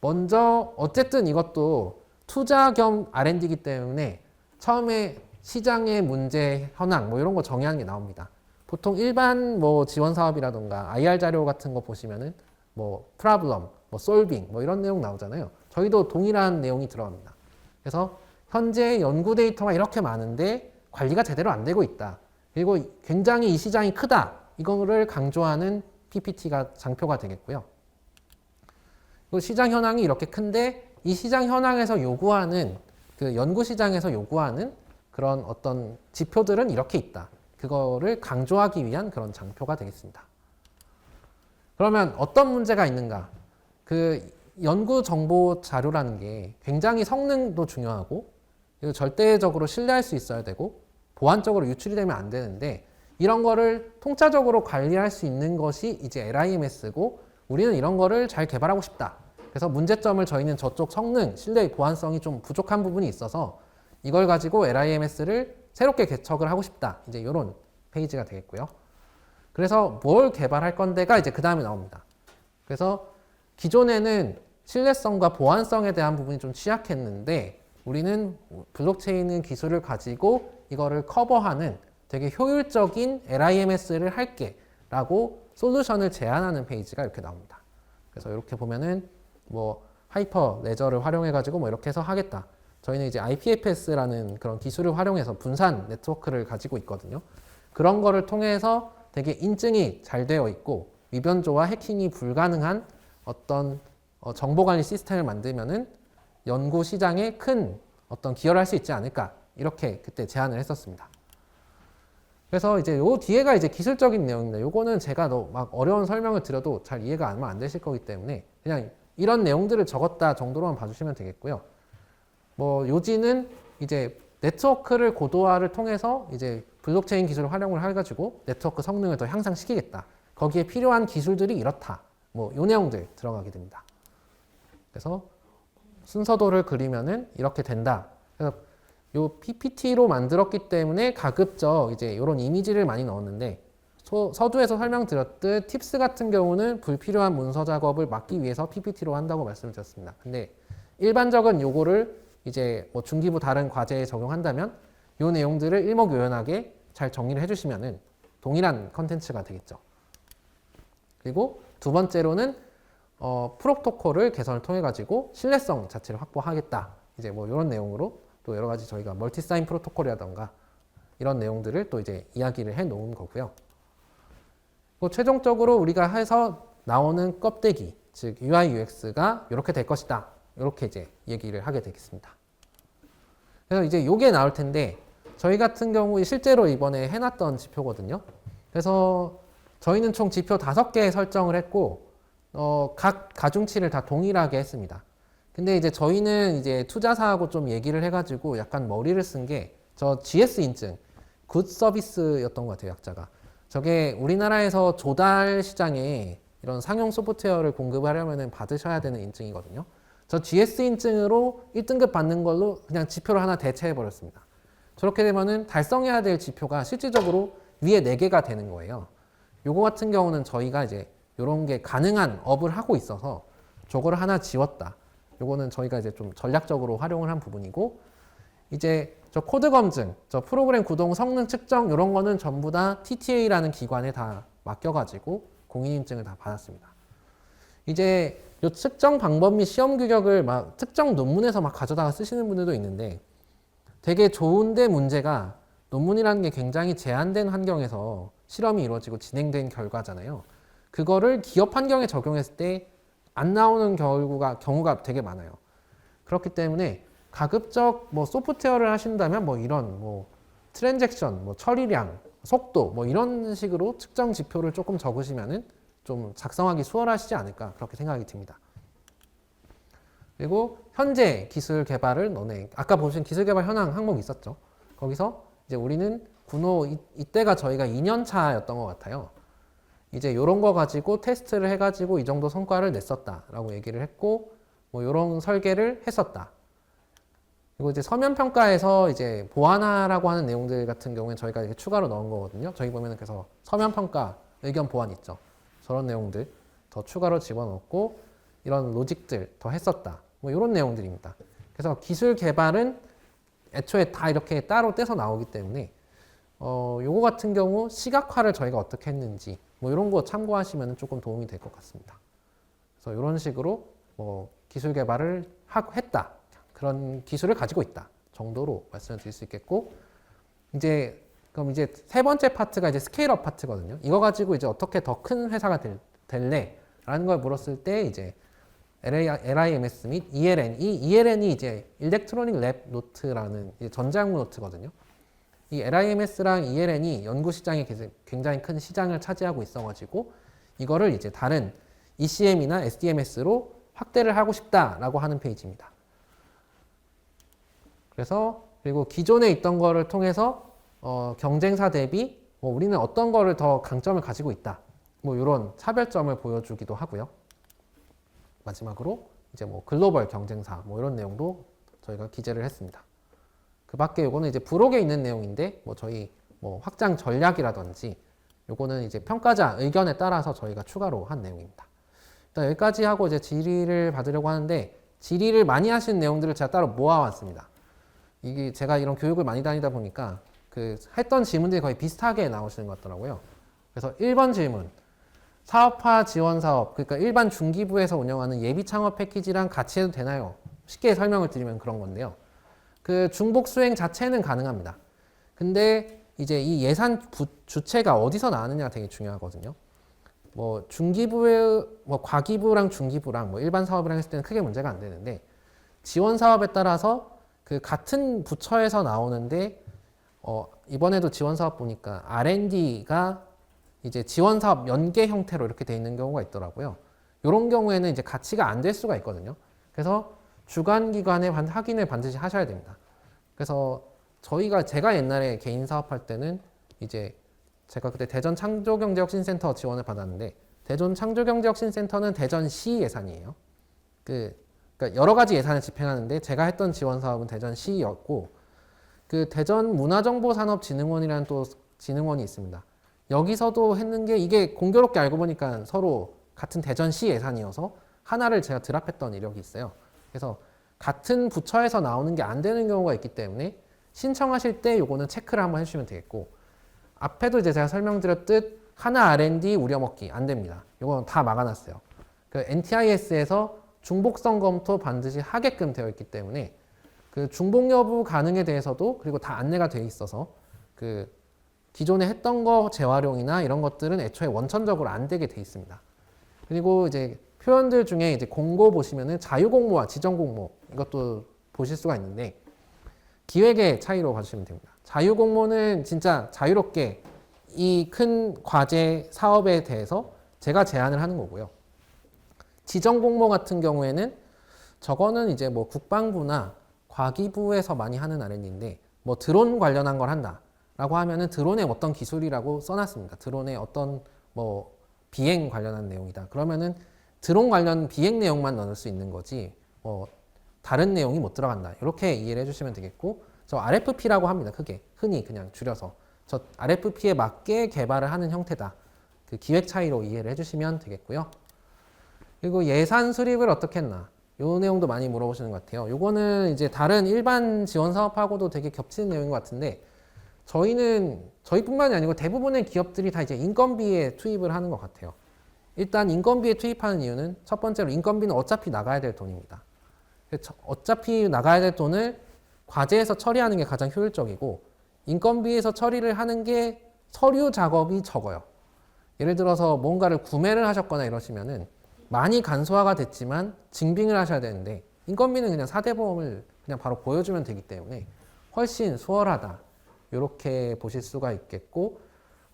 Speaker 1: 먼저 어쨌든 이것도 투자 겸 R&D이기 때문에 처음에 시장의 문제 현황 뭐 이런 거 정의하는 게 나옵니다. 보통 일반 뭐 지원 사업이라던가 IR 자료 같은 거 보시면은 뭐 problem, 뭐 solving 뭐 이런 내용 나오잖아요. 저희도 동일한 내용이 들어갑니다. 그래서 현재 연구 데이터가 이렇게 많은데 관리가 제대로 안 되고 있다. 그리고 굉장히 이 시장이 크다. 이거를 강조하는 PPT가 장표가 되겠고요. 그리고 시장 현황이 이렇게 큰데 이 시장 현황에서 요구하는 그 연구 시장에서 요구하는 그런 어떤 지표들은 이렇게 있다. 그거를 강조하기 위한 그런 장표가 되겠습니다. 그러면 어떤 문제가 있는가? 그 연구 정보 자료라는 게 굉장히 성능도 중요하고 그리고 절대적으로 신뢰할 수 있어야 되고 보안적으로 유출이 되면 안 되는데 이런 거를 통차적으로 관리할 수 있는 것이 이제 LIMS고 우리는 이런 거를 잘 개발하고 싶다. 그래서 문제점을 저희는 저쪽 성능, 신뢰, 보안성이 좀 부족한 부분이 있어서 이걸 가지고 LIMS를 새롭게 개척을 하고 싶다. 이제 이런 페이지가 되겠고요. 그래서 뭘 개발할 건데가 이제 그 다음에 나옵니다. 그래서 기존에는 신뢰성과 보안성에 대한 부분이 좀 취약했는데 우리는 블록체인 기술을 가지고 이거를 커버하는 되게 효율적인 LIMS를 할게 라고 솔루션을 제안하는 페이지가 이렇게 나옵니다. 그래서 이렇게 보면은 뭐 하이퍼 레저를 활용해 가지고 뭐 이렇게 해서 하겠다. 저희는 이제 IPFS라는 그런 기술을 활용해서 분산 네트워크를 가지고 있거든요. 그런 거를 통해서 되게 인증이 잘 되어 있고 위변조와 해킹이 불가능한 어떤 정보관리 시스템을 만들면은 연구 시장에 큰 어떤 기여를 할 수 있지 않을까 이렇게 그때 제안을 했었습니다. 그래서 이제 요 뒤에가 이제 기술적인 내용입니다. 요거는 제가 막 어려운 설명을 드려도 잘 이해가 아마 안 되실 거기 때문에 그냥 이런 내용들을 적었다 정도로만 봐주시면 되겠고요. 뭐 요지는 이제 네트워크를 고도화를 통해서 이제 블록체인 기술을 활용을 해가지고 네트워크 성능을 더 향상시키겠다. 거기에 필요한 기술들이 이렇다. 뭐 요 내용들 들어가게 됩니다. 그래서 순서도를 그리면은 이렇게 된다. 그래서 요 PPT로 만들었기 때문에 가급적 이제 이런 이미지를 많이 넣었는데 서두에서 설명드렸듯 팁스 같은 경우는 불필요한 문서 작업을 막기 위해서 PPT로 한다고 말씀을 드렸습니다. 근데 일반적인 요거를 이제 뭐 중기부 다른 과제에 적용한다면 요 내용들을 일목요연하게 잘 정리를 해주시면은 동일한 컨텐츠가 되겠죠. 그리고 두 번째로는 프로토콜을 개선을 통해 가지고 신뢰성 자체를 확보하겠다. 이제 뭐 이런 내용으로 또 여러 가지 저희가 멀티사인 프로토콜이라던가 이런 내용들을 또 이제 이야기를 해 놓은 거고요. 최종적으로 우리가 해서 나오는 껍데기, 즉 UI UX가 이렇게 될 것이다. 이렇게 이제 얘기를 하게 되겠습니다. 그래서 이제 요게 나올 텐데 저희 같은 경우에 실제로 이번에 해놨던 지표거든요. 그래서 저희는 총 지표 5개 설정을 했고 각 가중치를 다 동일하게 했습니다. 근데 이제 저희는 이제 투자사하고 좀 얘기를 해가지고 약간 머리를 쓴 게 저 GS 인증, 굿 서비스였던 것 같아요, 약자가. 저게 우리나라에서 조달 시장에 이런 상용 소프트웨어를 공급하려면 받으셔야 되는 인증이거든요. 저 GS 인증으로 1등급 받는 걸로 그냥 지표를 하나 대체해 버렸습니다. 저렇게 되면은 달성해야 될 지표가 실질적으로 위에 4개가 되는 거예요. 요거 같은 경우는 저희가 이제 요런 게 가능한 업을 하고 있어서 저거를 하나 지웠다. 요거는 저희가 이제 좀 전략적으로 활용을 한 부분이고 이제 저 코드 검증, 저 프로그램 구동 성능 측정 요런 거는 전부 다 TTA라는 기관에 다 맡겨가지고 공인인증을 다 받았습니다. 이제 요 측정 방법 및 시험 규격을 막 특정 논문에서 막 가져다가 쓰시는 분들도 있는데 되게 좋은데 문제가 논문이라는 게 굉장히 제한된 환경에서 실험이 이루어지고 진행된 결과잖아요. 그거를 기업 환경에 적용했을 때 안 나오는 경우가 되게 많아요. 그렇기 때문에 가급적 뭐 소프트웨어를 하신다면 뭐 이런 뭐 트랜잭션, 뭐 처리량, 속도 뭐 이런 식으로 측정 지표를 조금 적으시면은 좀 작성하기 수월하시지 않을까 그렇게 생각이 듭니다. 그리고 현재 기술 개발을 아까 보신 기술 개발 현황 항목이 있었죠. 거기서 이제 우리는 군호 이때가 저희가 2년 차였던 것 같아요. 이제 이런 거 가지고 테스트를 해가지고 이 정도 성과를 냈었다라고 얘기를 했고 뭐 이런 설계를 했었다. 그리고 이제 서면 평가에서 이제 보완하라고 하는 내용들 같은 경우에 저희가 이렇게 추가로 넣은 거거든요. 저희 보면은 그래서 서면 평가 의견 보완 있죠. 저런 내용들 더 추가로 집어넣고 이런 로직들 더 했었다. 뭐 이런 내용들입니다. 그래서 기술 개발은 애초에 다 이렇게 따로 떼서 나오기 때문에 요거 같은 경우 시각화를 저희가 어떻게 했는지 뭐 이런 거 참고하시면 조금 도움이 될 것 같습니다. 그래서 이런 식으로 뭐 기술 개발을 했다. 그런 기술을 가지고 있다. 정도로 말씀을 드릴 수 있겠고 그럼 이제 세 번째 파트가 이제 스케일업 파트거든요. 이거 가지고 이제 어떻게 더 큰 회사가 될래? 라는 걸 물었을 때 이제 LIMS 및 ELN이 이제 일렉트로닉 랩 노트라는 전자연구 노트거든요. 이 LIMS랑 ELN이 연구 시장에 굉장히 큰 시장을 차지하고 있어가지고 이거를 이제 다른 ECM이나 SDMS로 확대를 하고 싶다라고 하는 페이지입니다. 그래서 그리고 기존에 있던 거를 통해서 경쟁사 대비 뭐 우리는 어떤 거를 더 강점을 가지고 있다. 뭐 이런 차별점을 보여주기도 하고요. 마지막으로 이제 뭐 글로벌 경쟁사 뭐 이런 내용도 저희가 기재를 했습니다. 그 밖에 요거는 이제 부록에 있는 내용인데 뭐 저희 뭐 확장 전략이라든지 요거는 이제 평가자 의견에 따라서 저희가 추가로 한 내용입니다. 일단 여기까지 하고 이제 질의를 받으려고 하는데 질의를 많이 하신 내용들을 제가 따로 모아왔습니다. 이게 제가 이런 교육을 많이 다니다 보니까 그 했던 질문들이 거의 비슷하게 나오시는 것 같더라고요. 그래서 1번 질문. 사업화 지원 사업, 그러니까 일반 중기부에서 운영하는 예비 창업 패키지랑 같이 해도 되나요? 쉽게 설명을 드리면 그런 건데요. 그 중복 수행 자체는 가능합니다. 근데 이제 이 예산 주체가 어디서 나왔느냐가 되게 중요하거든요. 뭐 중기부의 뭐 과기부랑 중기부랑 뭐 일반 사업이랑 했을 때는 크게 문제가 안 되는데 지원 사업에 따라서 그 같은 부처에서 나오는데 이번에도 지원 사업 보니까 R&D가 이제 지원 사업 연계 형태로 이렇게 돼 있는 경우가 있더라고요. 이런 경우에는 이제 같이가 안 될 수가 있거든요. 그래서 주관 기관의 확인을 반드시 하셔야 됩니다. 그래서 제가 옛날에 개인 사업할 때는 이제 제가 그때 대전 창조경제혁신센터 지원을 받았는데 대전 창조경제혁신센터는 대전시 예산이에요. 그러니까 여러 가지 예산을 집행하는데 제가 했던 지원 사업은 대전시였고 그 대전문화정보산업진흥원이라는 또 진흥원이 있습니다. 여기서도 했는 게 이게 공교롭게 알고 보니까 서로 같은 대전시 예산이어서 하나를 제가 드랍했던 이력이 있어요. 그래서 같은 부처에서 나오는 게 안 되는 경우가 있기 때문에 신청하실 때 요거는 체크를 한번 해주시면 되겠고 앞에도 이제 제가 설명드렸듯 하나 R&D 우려먹기 안 됩니다. 요건 다 막아놨어요. 그 NTIS에서 중복성 검토 반드시 하게끔 되어 있기 때문에 그 중복 여부 가능에 대해서도 그리고 다 안내가 되어 있어서 그 기존에 했던 거 재활용이나 이런 것들은 애초에 원천적으로 안 되게 돼 있습니다. 그리고 이제 표현들 중에 이제 공고 보시면은 자유공모와 지정공모 이것도 보실 수가 있는데 기획의 차이로 봐주시면 됩니다. 자유공모는 진짜 자유롭게 이 큰 과제 사업에 대해서 제가 제안을 하는 거고요. 지정공모 같은 경우에는 저거는 이제 뭐 국방부나 과기부에서 많이 하는 R&D인데 뭐 드론 관련한 걸 한다. 라고 하면은 드론의 어떤 기술이라고 써놨습니다. 드론의 어떤 뭐 비행 관련한 내용이다. 그러면은 드론 관련 비행 내용만 넣을 수 있는 거지 뭐 다른 내용이 못 들어간다. 이렇게 이해를 해주시면 되겠고 저 RFP라고 합니다. 크게 흔히 그냥 줄여서 저 RFP에 맞게 개발을 하는 형태다. 그 기획 차이로 이해를 해주시면 되겠고요. 그리고 예산 수립을 어떻게 했나? 요 내용도 많이 물어보시는 것 같아요. 요거는 이제 다른 일반 지원 사업하고도 되게 겹치는 내용인 것 같은데 저희뿐만이 아니고 대부분의 기업들이 다 이제 인건비에 투입을 하는 것 같아요. 일단 인건비에 투입하는 이유는 첫 번째로 인건비는 어차피 나가야 될 돈입니다. 어차피 나가야 될 돈을 과제에서 처리하는 게 가장 효율적이고 인건비에서 처리를 하는 게 서류 작업이 적어요. 예를 들어서 뭔가를 구매를 하셨거나 이러시면은 많이 간소화가 됐지만 증빙을 하셔야 되는데 인건비는 그냥 사대보험을 그냥 바로 보여주면 되기 때문에 훨씬 수월하다. 이렇게 보실 수가 있겠고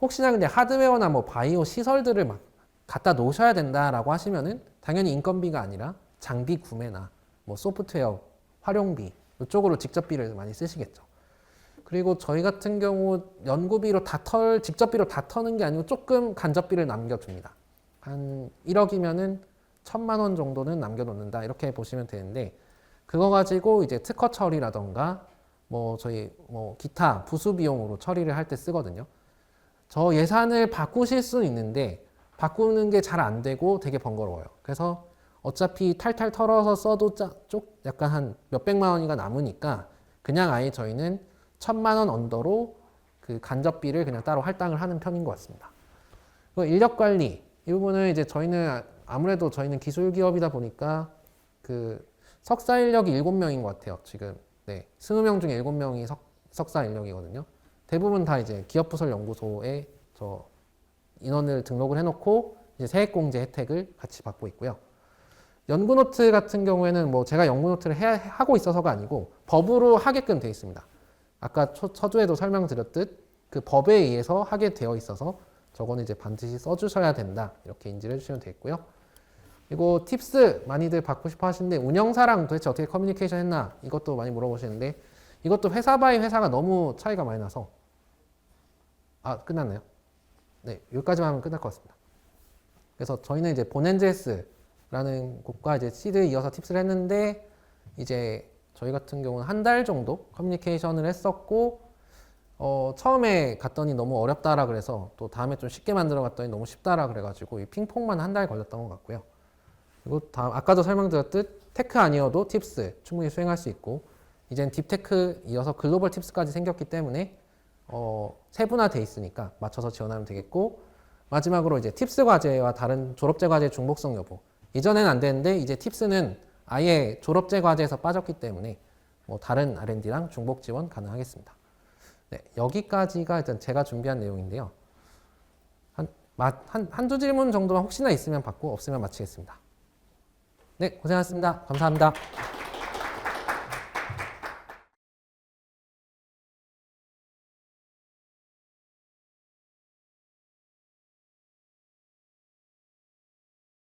Speaker 1: 혹시나 근데 하드웨어나 뭐 바이오 시설들을 막 갖다 놓으셔야 된다라고 하시면은 당연히 인건비가 아니라 장비 구매나 뭐 소프트웨어 활용비 이쪽으로 직접비를 많이 쓰시겠죠. 그리고 저희 같은 경우 연구비로 직접비로 다 터는 게 아니고 조금 간접비를 남겨줍니다. 한 1억이면은 1,000만 원 정도는 남겨놓는다 이렇게 보시면 되는데 그거 가지고 이제 특허 처리라던가 뭐 저희 뭐 기타 부수 비용으로 처리를 할 때 쓰거든요. 저 예산을 바꾸실 수는 있는데 바꾸는 게 잘 안 되고 되게 번거로워요. 그래서 어차피 탈탈 털어서 써도 약간 한 몇백만 원이가 남으니까 그냥 아예 저희는 1,000만 원 언더로 그 간접비를 그냥 따로 할당을 하는 편인 것 같습니다. 그리고 인력 관리 이 부분은 이제 아무래도 저희는 기술 기업이다 보니까 그 석사 인력이 7명인 것 같아요. 지금 네, 20명 중에 7명이 석사 인력이거든요. 대부분 다 이제 기업부설연구소에 저 인원을 등록을 해놓고 이제 세액공제 혜택을 같이 받고 있고요. 연구노트 같은 경우에는 뭐 제가 연구노트를 하고 있어서가 아니고 법으로 하게끔 되어 있습니다. 아까 서두에도 설명드렸듯 그 법에 의해서 하게 되어 있어서 저거는 이제 반드시 써주셔야 된다. 이렇게 인지를 해주시면 되겠고요. 그리고 팁스 많이들 받고 싶어 하시는데 운영사랑 도대체 어떻게 커뮤니케이션 했나 이것도 많이 물어보시는데 이것도 회사 바이 회사가 너무 차이가 많이 나서 끝났나요? 네, 여기까지만 하면 끝날 것 같습니다. 그래서 저희는 이제 본엔제스라는 곳과 이제 시드에 이어서 팁스를 했는데 이제 저희 같은 경우는 한 달 정도 커뮤니케이션을 했었고 처음에 갔더니 너무 어렵다라 그래서 또 다음에 좀 쉽게 만들어 갔더니 너무 쉽다라 그래가지고 이 핑퐁만 한 달 걸렸던 것 같고요. 그리고 다음 아까도 설명드렸듯 테크 아니어도 팁스 충분히 수행할 수 있고 이젠 딥테크 이어서 글로벌 팁스까지 생겼기 때문에 세분화돼 있으니까 맞춰서 지원하면 되겠고 마지막으로 이제 팁스 과제와 다른 졸업제 과제 중복성 여부 이전에는 안 되는데 이제 팁스는 아예 졸업제 과제에서 빠졌기 때문에 뭐 다른 R&D랑 중복 지원 가능하겠습니다. 네, 여기까지가 일단 제가 준비한 내용인데요. 한두 질문 정도만 혹시나 있으면 받고 없으면 마치겠습니다. 네, 고생하셨습니다. 감사합니다.